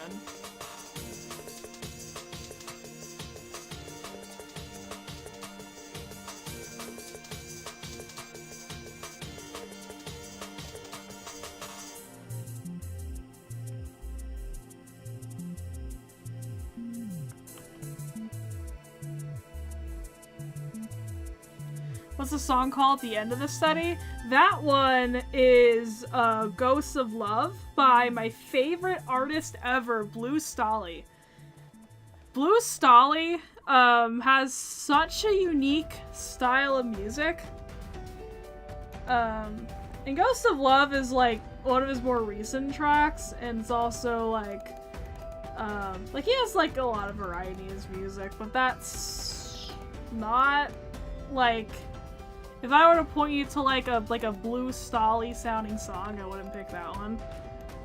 What's the song called at the end of the study? That one is Ghosts of Love by my favorite artist ever, Blue Stolly. Blue Stolly has such a unique style of music. And Ghosts of Love is like one of his more recent tracks, and it's also like he has like a lot of variety in his music, but that's not like, if I were to point you to like a Blue Stolly sounding song, I wouldn't pick that one.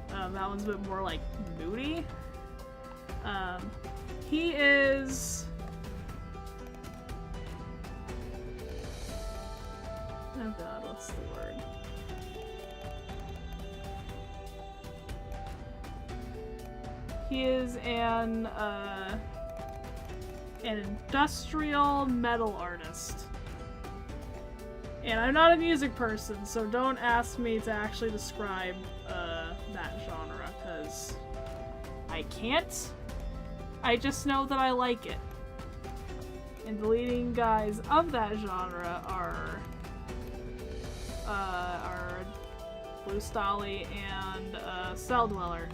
That one's a bit more like moody. He is, oh god, what's the word? He is an industrial metal artist. And I'm not a music person, so don't ask me to actually describe that genre, because I can't. I just know that I like it. And the leading guys of that genre are Blue Stolly and Cell Dweller.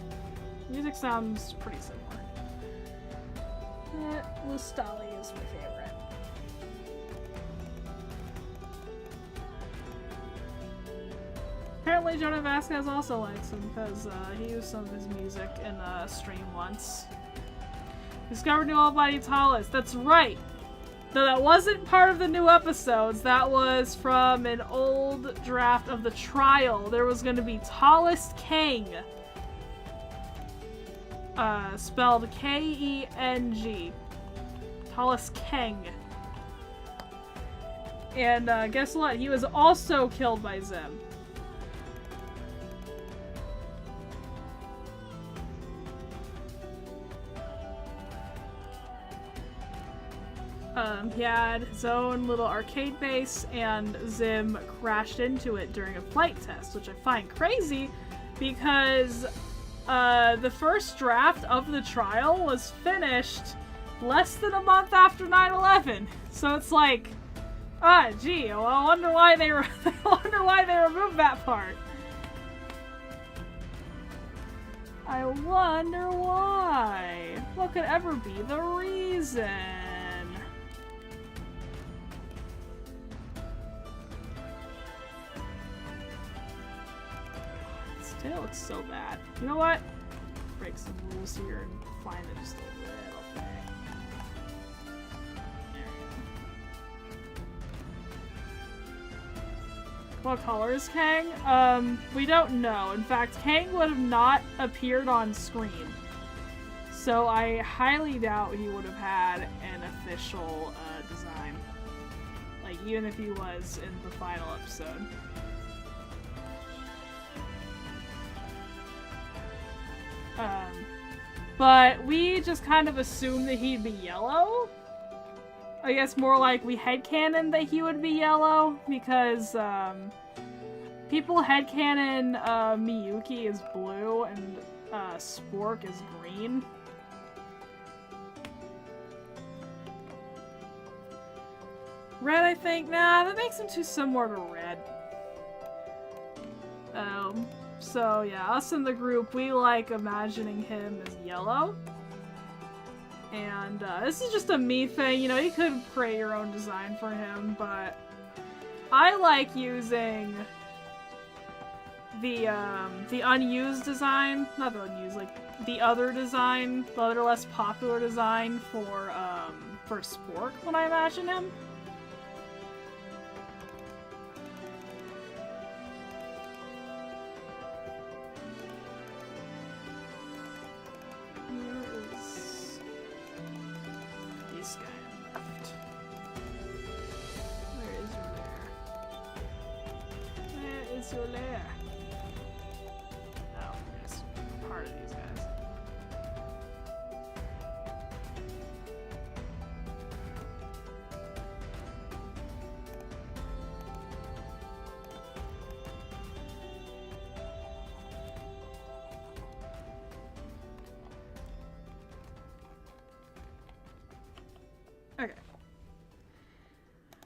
Music sounds pretty similar. Blue Stolly is my favorite. Apparently Jonah Vasquez also likes him, because he used some of his music in a stream once. Discovered new all-body Talis. That's right! No, that wasn't part of the new episodes. That was from an old draft of the trial. There was going to be Tallest Kang. Spelled K-E-N-G. Tallest Kang. And guess what? He was also killed by Zim. He had his own little arcade base, and Zim crashed into it during a flight test, which I find crazy because the first draft of the trial was finished less than a month after 9/11. So it's like, gee, well, I wonder why they removed that part. I wonder why. What could ever be the reason? It looks so bad. You know what? Break some rules here and find it just a little bit. There we go. What color is Kang? We don't know. In fact, Kang would have not appeared on screen. So I highly doubt he would have had an official design. Like, even if he was in the final episode. But we just kind of assumed that he'd be yellow. I guess more like we headcanon that he would be yellow, because, people headcanon, Miyuki is blue and, Spork is green. Red, I think? Nah, that makes him too similar to Red. So yeah, us in the group, we like imagining him as yellow. And this is just a me thing, you know, you could create your own design for him, but I like using the unused design, not the unused, like the other design, the other less popular design for Spork when I imagine him. Your lair. Oh, yes, part of these guys. Okay.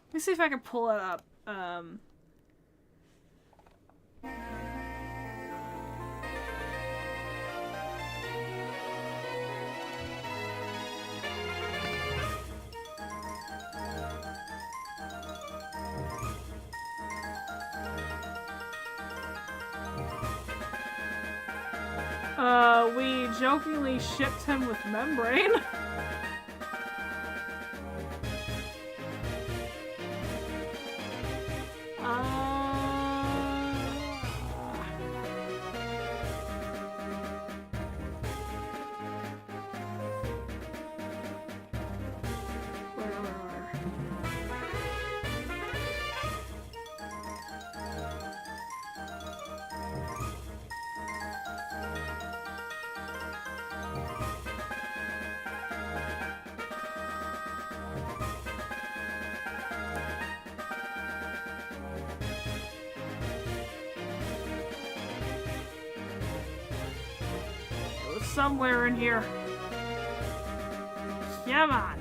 Let me see if I can pull it up. We jokingly shipped him with membrane. Somewhere in here. Come on.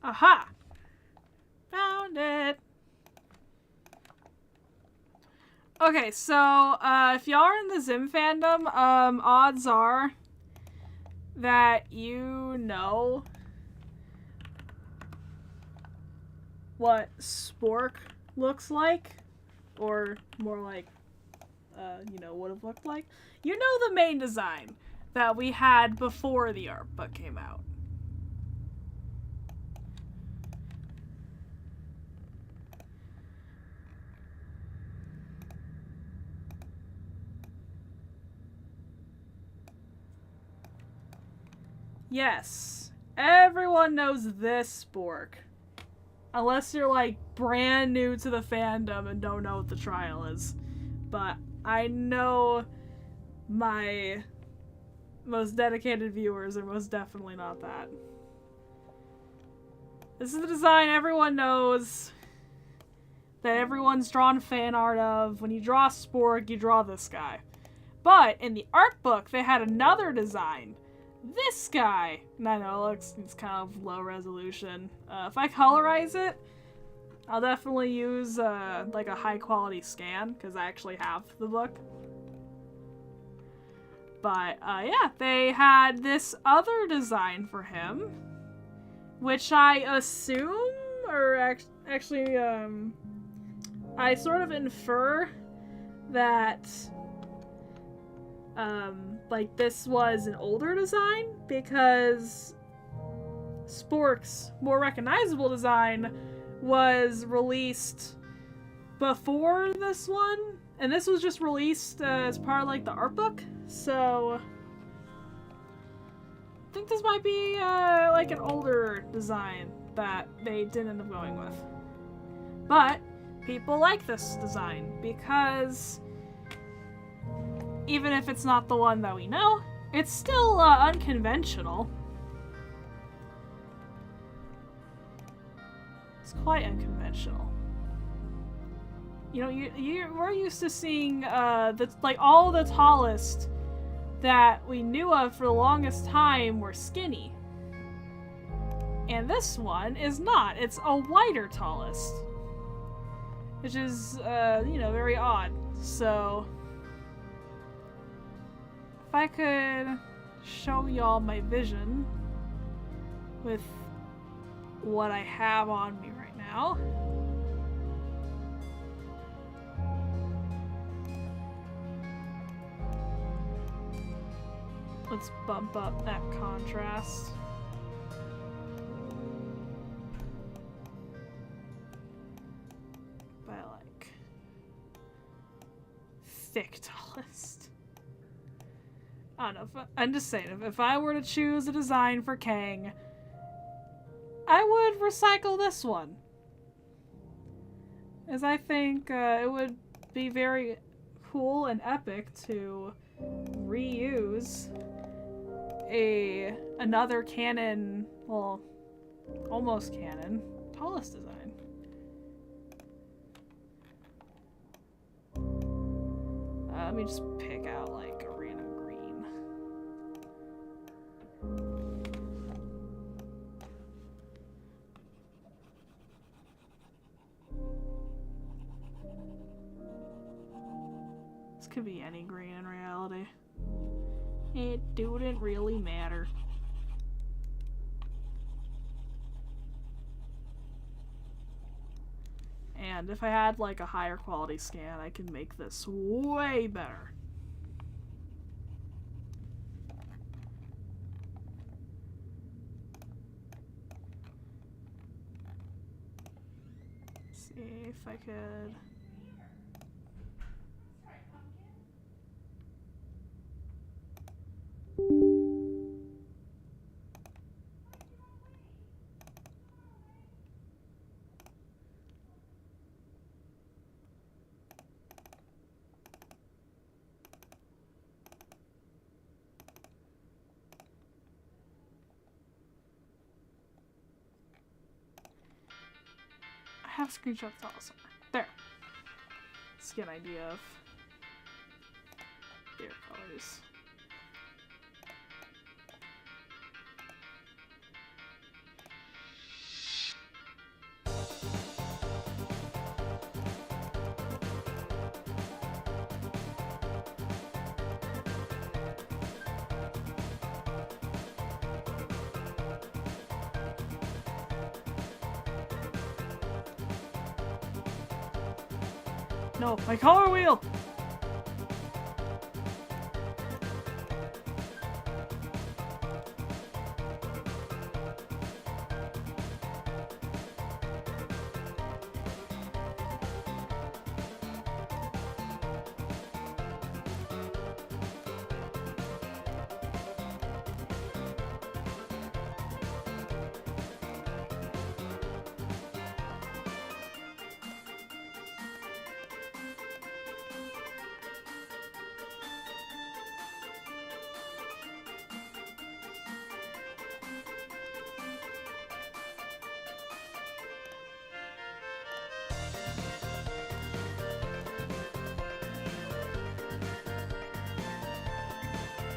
Aha! Found it! okay, so if y'all are in the Zim fandom, odds are that you know what Spork looks like, or more like, you know, would have looked like. You know the main design that we had before the art book came out. Yes, everyone knows this Spork. Unless you're, like, brand new to the fandom and don't know what the trial is. But I know my most dedicated viewers are most definitely not that. This is the design everyone knows, that everyone's drawn fan art of. When you draw Spork, you draw this guy. But in the art book, they had another design. This guy. And I know it's kind of low resolution. If I colorize it, I'll definitely use like a high quality scan, because I actually have the book. But yeah, they had this other design for him, which I assume, or actually I sort of infer that like this was an older design, because Spork's more recognizable design was released before this one, and this was just released as part of like the art book, so I think this might be like an older design that they didn't end up going with. But people like this design because even if it's not the one that we know, it's still unconventional. It's quite unconventional. You know, we're used to seeing like all the tallest that we knew of for the longest time were skinny. And this one is not. It's a wider tallest. Which is, you know, very odd. So if I could show y'all my vision with what I have on me right now. Let's bump up that contrast. By like thick tallest. I don't know. I'm just saying, if I were to choose a design for Kang, I would recycle this one. As I think it would be very cool and epic to reuse another canon, well, almost canon, tallest design. Let me just pick out like a random green. This could be any green in reality. It didn't really matter. And if I had like a higher quality scan, I could make this way better. Let's see if I could. I have screenshots also. There. Let's get an idea of their colors. No, my color wheel!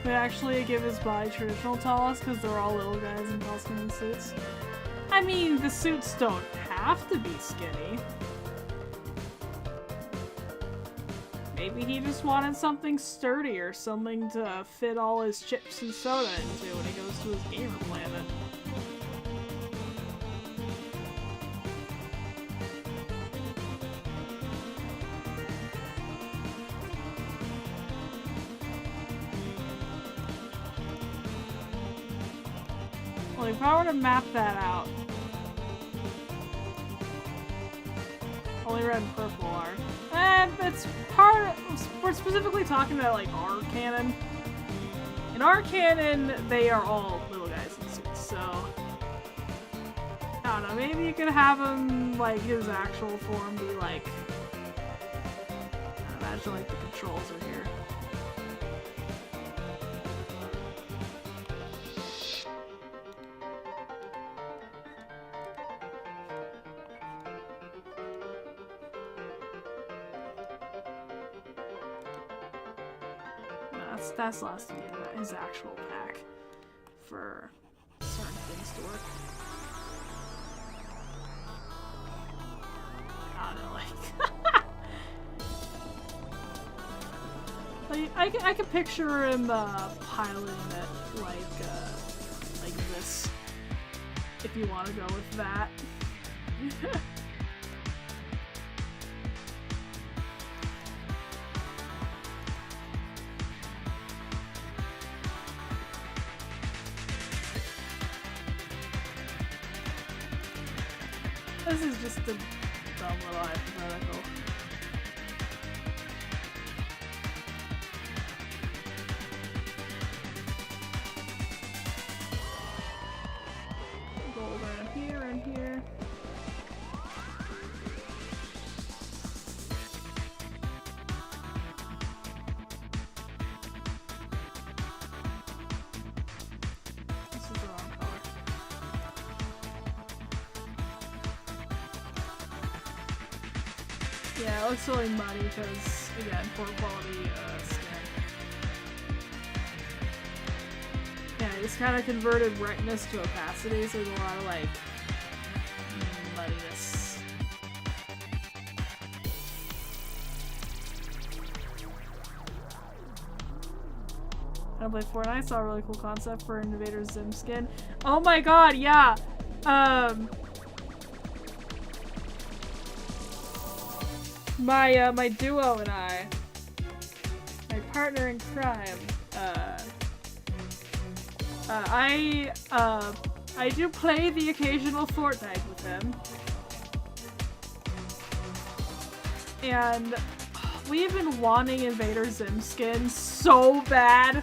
They actually give his body traditional tall because they're all little guys in tall skinny suits. I mean, the suits don't have to be skinny. Maybe he just wanted something sturdier, something to fit all his chips and soda into when he goes to his gamer planet. Well, if I were to map that out, only red and purple are. And it's part of, we're specifically talking about like our canon. In our canon, they are all little guys in suits, so I don't know, maybe you could have him, like, his actual form be like, I imagine like the controls are here. That's last to be his actual pack for certain things to work. I don't know, like I can picture him piloting it like this. If you want to go with that. This is just a dumb little hypothetical. Gold around here and here. This is the wrong color. Yeah, it looks really muddy because, again, poor quality skin. Yeah, he's kind of converted brightness to opacity, so there's a lot of, like, muddiness. I play Fortnite, I saw a really cool concept for Invader Zim skin. Oh my god, yeah! My duo and I, my partner in crime, I do play the occasional Fortnite with him, and we've been wanting Invader Zim skin so bad,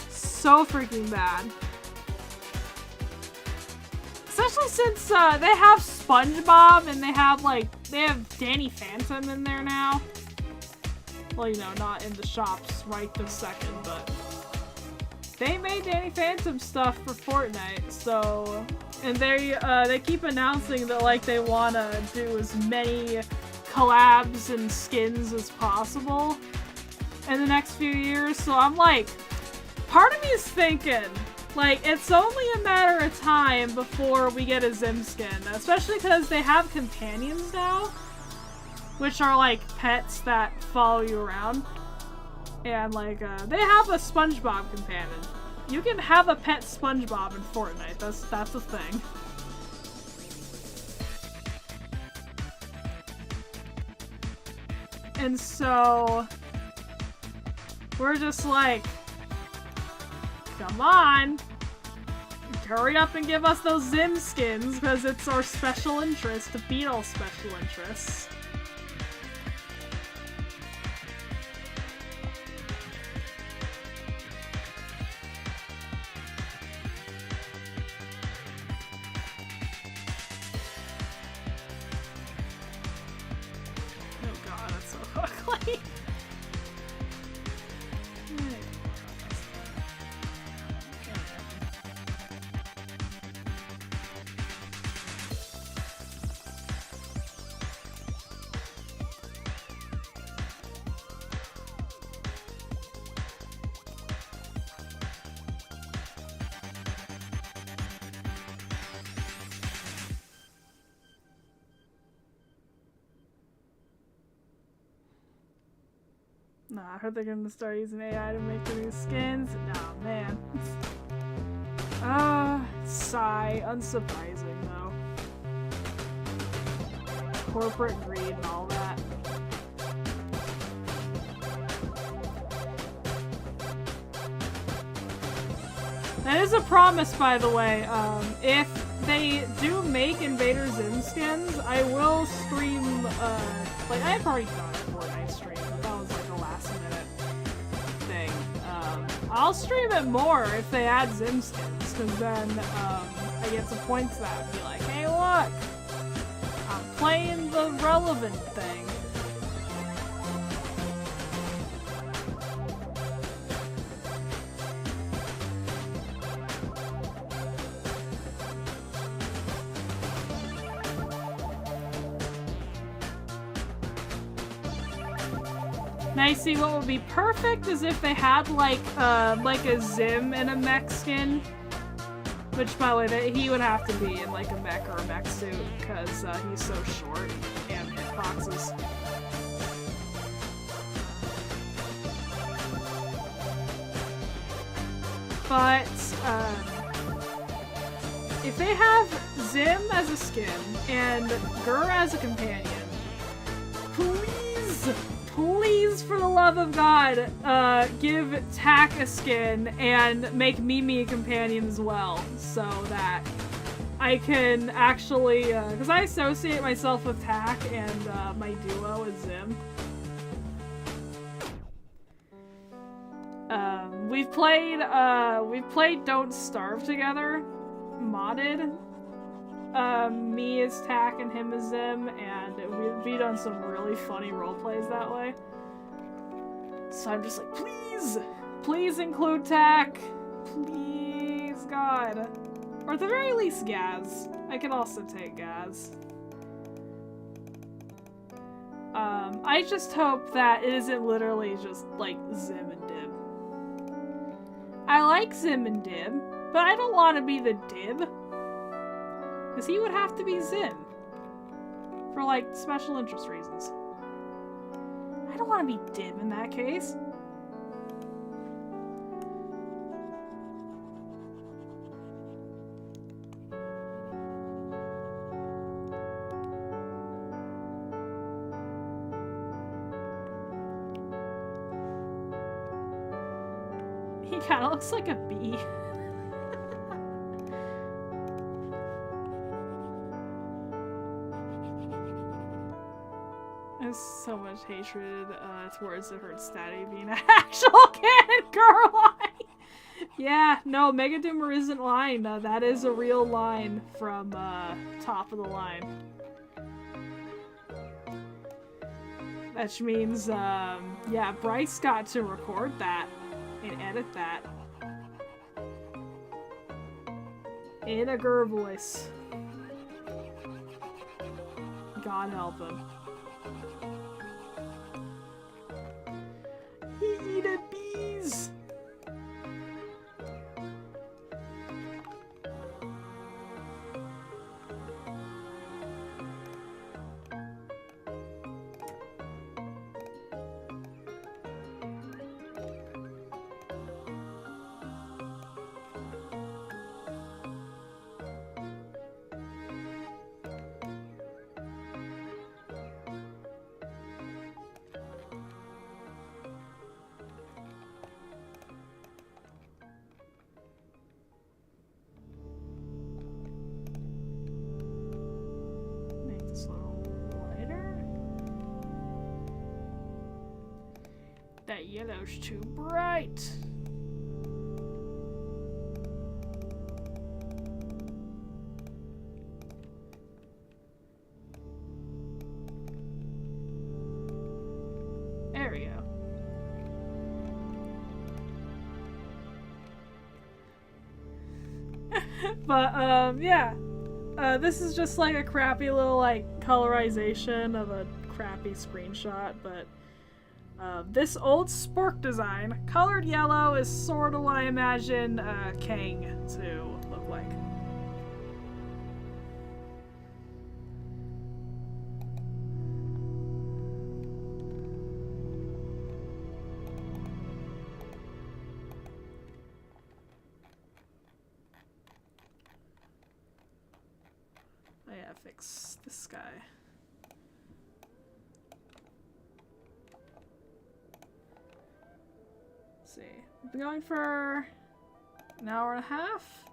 so freaking bad. Especially since they have SpongeBob and they have Danny Phantom in there now. Well, you know, not in the shops right this second, but they made Danny Phantom stuff for Fortnite. So, and they keep announcing that like they wanna do as many collabs and skins as possible in the next few years. So I'm like, part of me is thinking, like, it's only a matter of time before we get a Zim skin, especially because they have companions now, which are, like, pets that follow you around. And, like, they have a SpongeBob companion. You can have a pet SpongeBob in Fortnite. That's a thing. And so we're just like, come on, hurry up and give us those Zim skins, because it's our special interest, the Beetle special interests. Oh god, that's so ugly. Nah, I heard they're gonna start using AI to make the new skins. Nah, man. Sigh. Unsurprising, though. Corporate greed and all that. That is a promise, by the way. If they do make Invader Zim skins, I will stream, like, I've already done a Fortnite stream, but that was like a last-minute thing. I'll stream it more if they add Zim skins, because then, I get to point to that and be like, hey, look! I'm playing the relevant thing. Now you see, what would be perfect is if they had like a Zim in a mech skin. Which, by the way, he would have to be in like a mech or a mech suit, because he's so short and hitboxes. But if they have Zim as a skin and Gur as a companion, please, for the love of God, give Tak a skin and make Mimi a companion as well, so that I can actually, because I associate myself with Tak and my duo is Zim. We've played Don't Starve together, modded. Me as Tak and him as Zim, and we've done some really funny roleplays that way. So I'm just like, please include Tak, please, God, or at the very least Gaz. I could also take Gaz. I just hope that it isn't literally just like Zim and Dib. I like Zim and Dib, but I don't want to be the Dib. Because he would have to be Zim. For, like, special interest reasons. I don't want to be Dib in that case. He kind of looks like a bee. So much hatred towards the Hurt Statty being an actual canon girl line. Yeah, no, Mega Doomer isn't lying. That is a real line from Top of the Line. Which means, yeah, Bryce got to record that and edit that in a girl voice. God help him. He eat bees. this a little lighter. That yellow's too bright. There we go. But, yeah. This is just like a crappy little, like, colorization of a crappy screenshot, but this old spork design, colored yellow, is sort of what I imagine Kang to look like. I gotta fix this guy. Let's see. We've been going for an hour and a half.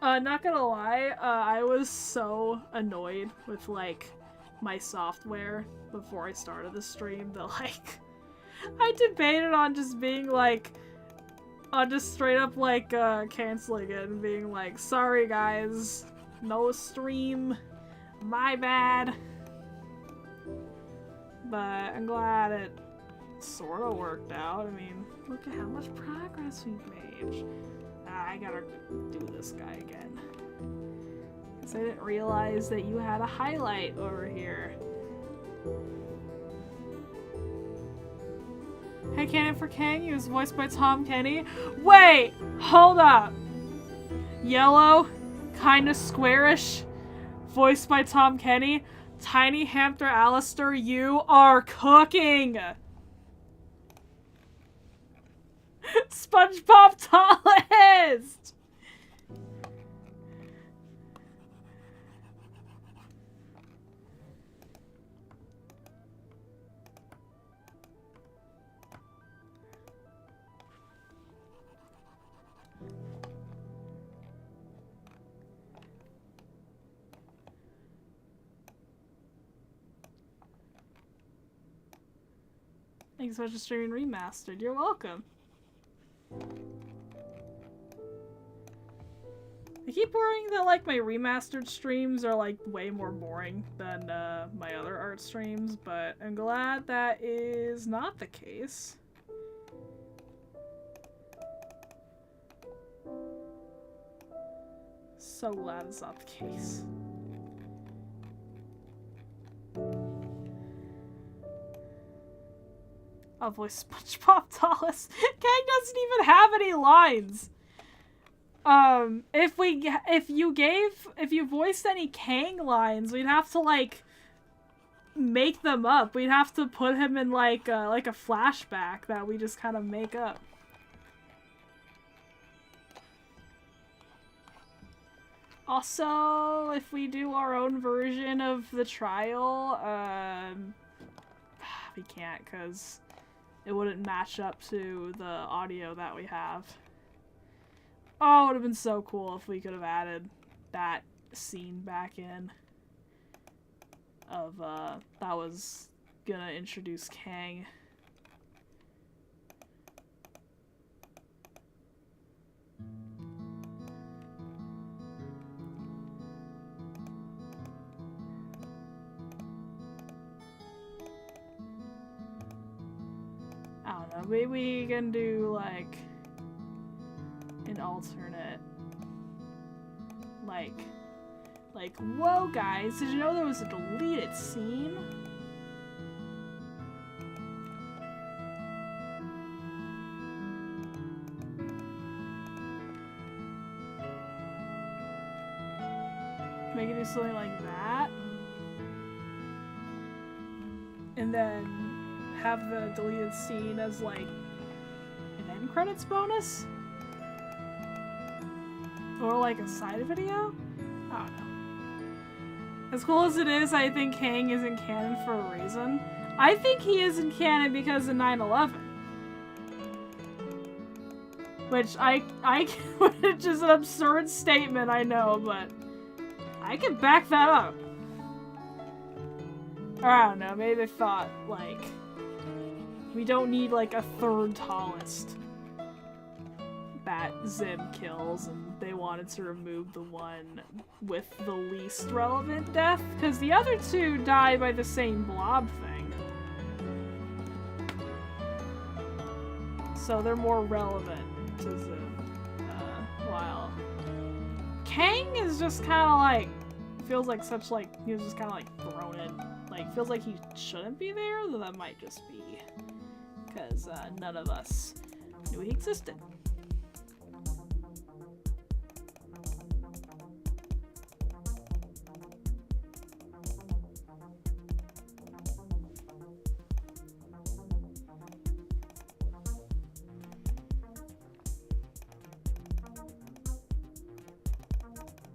Not gonna lie, I was so annoyed with, like, my software before I started the stream that, like, I debated on just being, like, on just straight up, like, canceling it and being like, sorry guys, no stream, my bad. But I'm glad it sort of worked out. I mean, look at how much progress we've made. I gotta do this guy again. Because I didn't realize that you had a highlight over here. Hey, Canon for Kang, he was voiced by Tom Kenny. Wait! Hold up! Yellow, kinda squarish, voiced by Tom Kenny. Tiny Hamster Alistair, you are cooking! SpongeBob tallest! Thanks so much for streaming Remastered. You're welcome. I keep worrying that, like, my Remastered streams are, like, way more boring than, my other art streams, but I'm glad that is not the case. So glad it's not the case. I'll voice SpongeBob tallest. Kang doesn't even have any lines. If you voiced any Kang lines, we'd have to, like, make them up. We'd have to put him in, like a flashback that we just kind of make up. Also, if we do our own version of the trial, we can't, because it wouldn't match up to the audio that we have. Oh, it would have been so cool if we could have added that scene back in of, that was gonna introduce Kang. I don't know, maybe we can do, like, an alternate, like, whoa guys, did you know there was a deleted scene? Maybe do something like that. And then have the deleted scene as, like, an end credits bonus? Or, like, a side video? I don't know. As cool as it is, I think Kang is in canon for a reason. I think he is in canon because of 9/11. Which which is an absurd statement, I know, but I can back that up. Or I don't know, maybe they thought, like, we don't need, like, a third tallest that Zim kills, and they wanted to remove the one with the least relevant death, because the other two die by the same blob thing. So they're more relevant to Zim. While Kang is just kind of like, feels like such, like, he was just kind of like thrown in. Like, feels like he shouldn't be there, though that might just be because none of us knew he existed.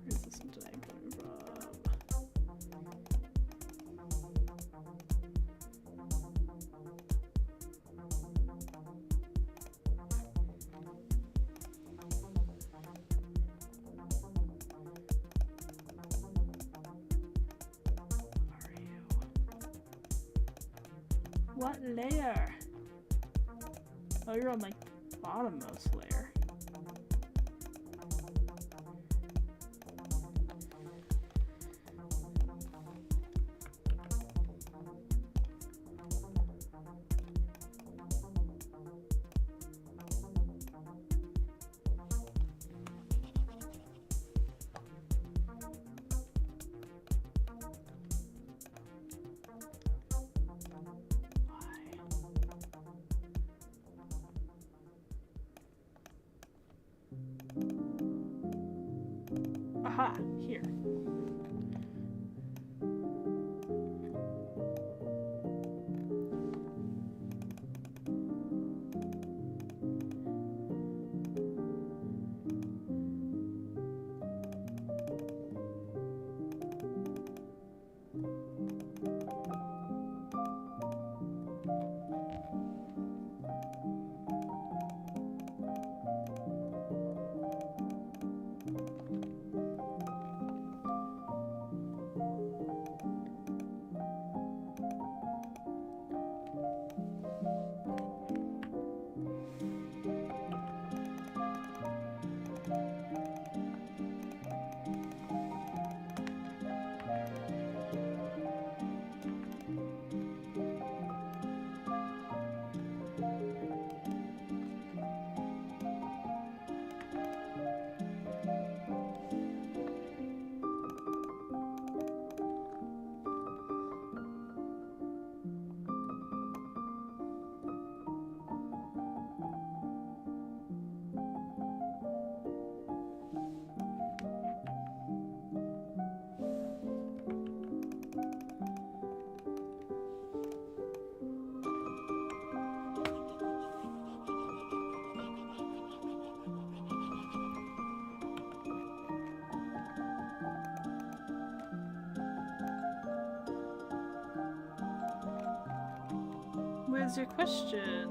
Where's this tag coming from? What layer? Oh, you're on, like, the bottommost layer. Aha, here. What is your question?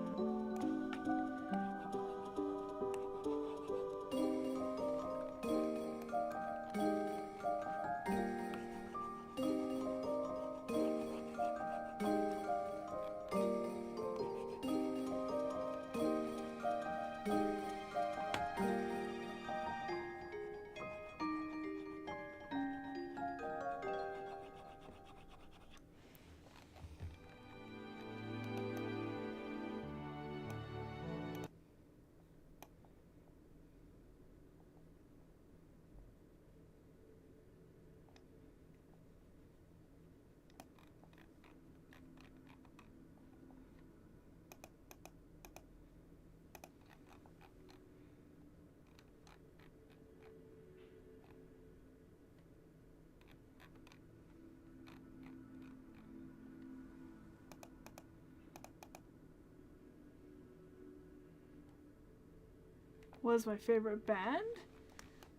What is my favorite band?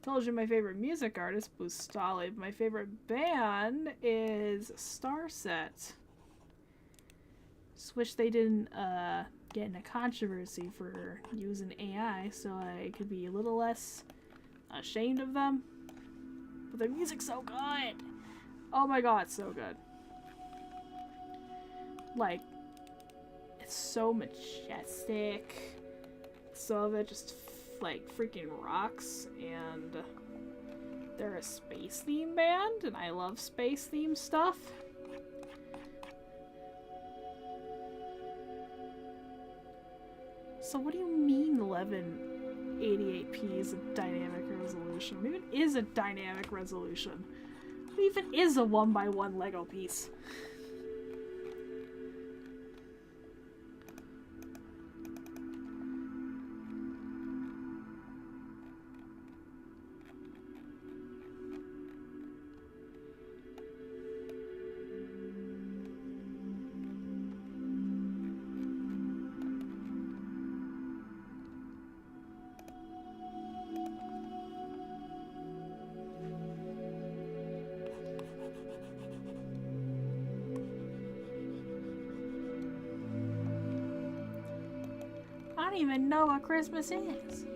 Told you my favorite music artist, Bustali. My favorite band is Starset. Just wish they didn't get in a controversy for using AI, so I could be a little less ashamed of them. But the music's so good! Oh my god, so good. Like, it's so majestic. Some of it just like freaking rocks, and they're a space theme band, and I love space themed stuff. So what do you mean 1188p is a dynamic resolution? What even is a dynamic resolution? What even is a 1x1 Lego piece? I don't even know what Christmas is.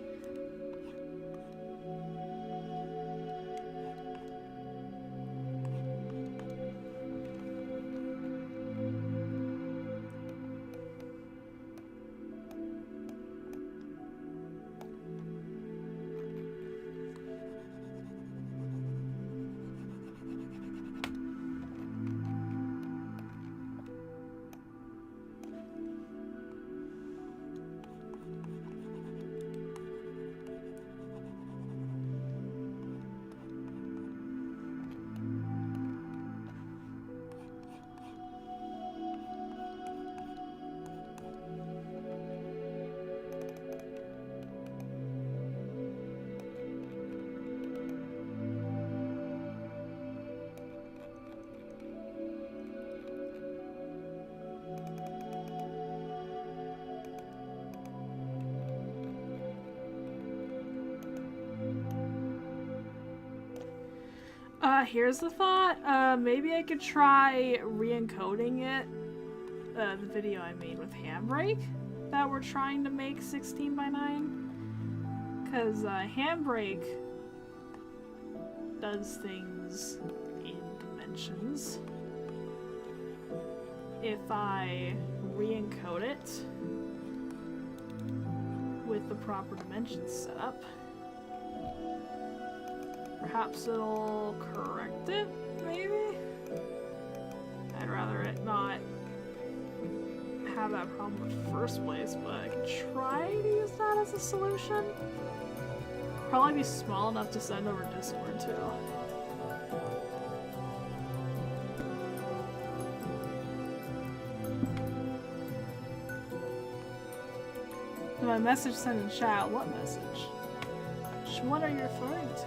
Here's the thought. Maybe I could try re-encoding it. The video I made with Handbrake that we're trying to make 16:9. Because Handbrake does things in dimensions. If I re-encode it with the proper dimensions set up, perhaps it'll correct it, maybe? I'd rather it not have that problem in the first place, but I could try to use that as a solution. Probably be small enough to send over Discord too. My message sent in chat. What message? Which one are you referring to?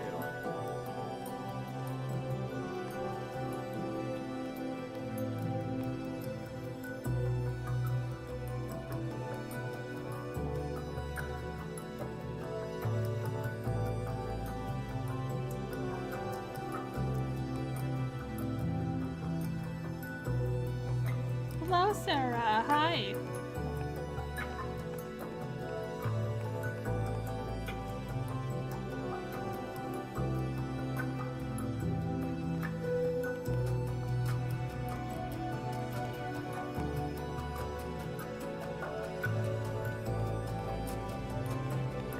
Hello, Sarah. Hi.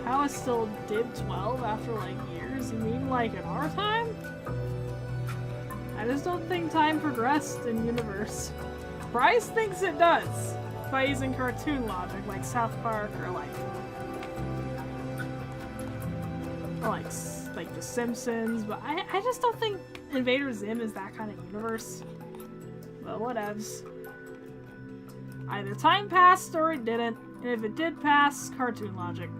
How is still Div 12 after like years? You mean like in our time? I just don't think time progressed in universe. Bryce thinks it does by using cartoon logic like South Park or like The Simpsons, but I just don't think Invader Zim is that kind of universe. But whatevs. Either time passed or it didn't, and if it did pass, cartoon logic.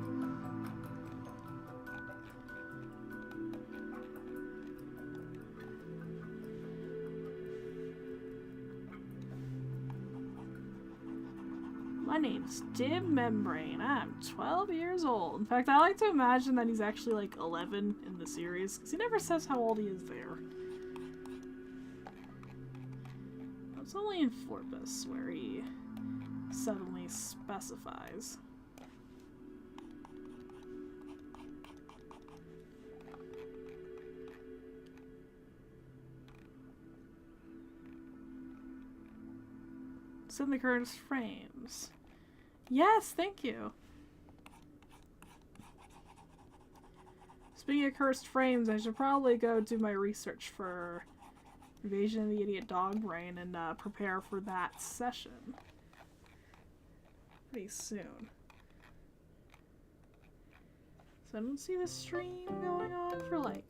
My name's Dim Membrane. I'm 12 years old. In fact, I like to imagine that he's actually like 11 in the series, because he never says how old he is there. It's only in Forbus where he suddenly specifies. Send the current frames. Yes, thank you. Speaking of cursed frames, I should probably go do my research for Invasion of the Idiot Dog Brain and prepare for that session pretty soon. So I don't see the stream going on for like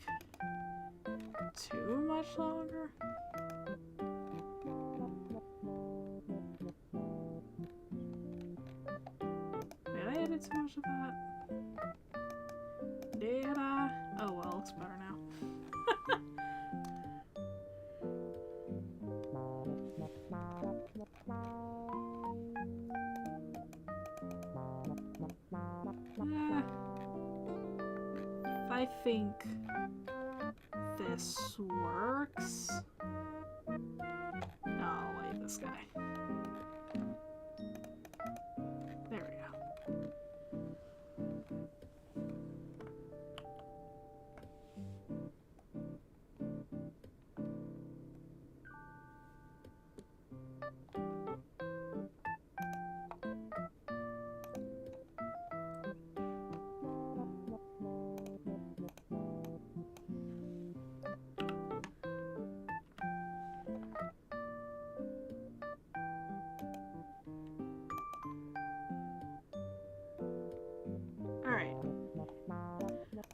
too much longer. Did I edit too much of that? Did I? Oh well, it looks better now. I think this works. Oh, wait, this guy. There we go.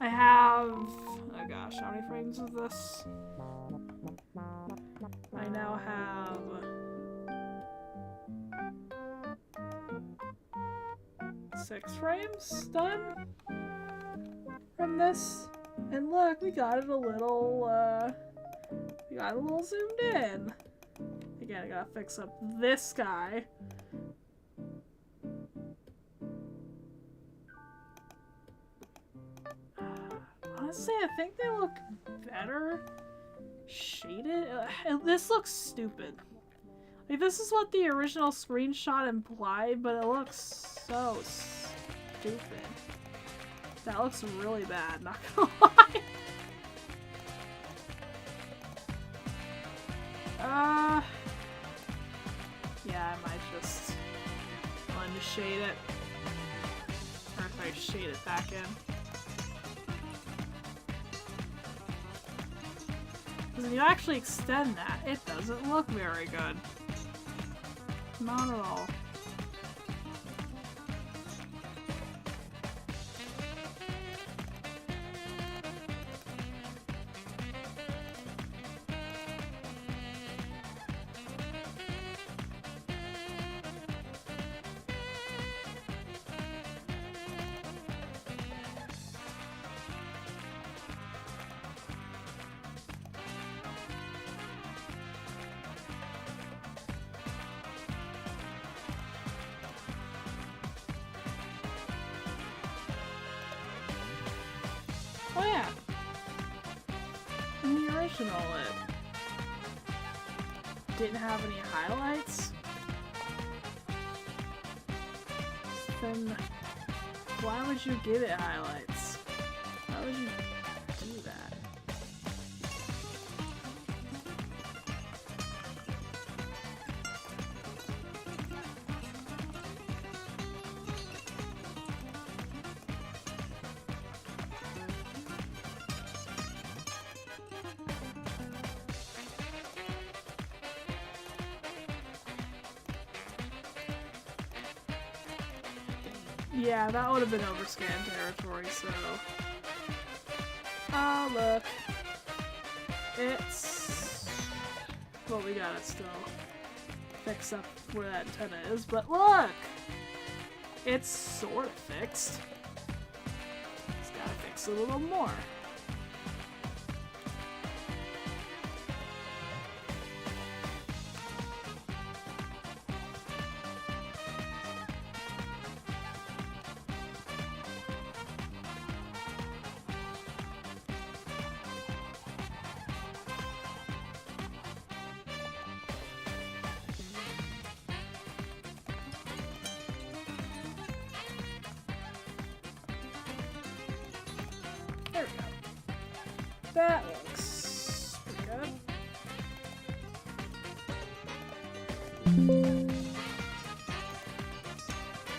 I have, oh gosh, how many frames is this? I now have 6 frames done from this. And look, we got it a little, zoomed in. Again, I gotta fix up this guy. Honestly, I think they look better shaded. This looks stupid. Like, this is what the original screenshot implied, but it looks so stupid. That looks really bad, not gonna lie. Yeah, I might just unshade it. Or if I shade it back in. When you actually extend that, it doesn't look very good. Not at all. Oh yeah. In the original, it didn't have any highlights. Then why would you give it highlights? Why would you do that? Yeah, that would have been overscan territory, so... Oh, look. It's... Well, we gotta still fix up where that antenna is, but look! It's sort of fixed. Just gotta fix it a little more. That looks pretty good.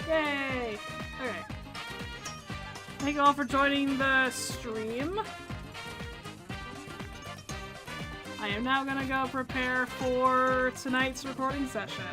Yay! Okay. Thank you all for joining the stream. I am now gonna go prepare for tonight's recording session.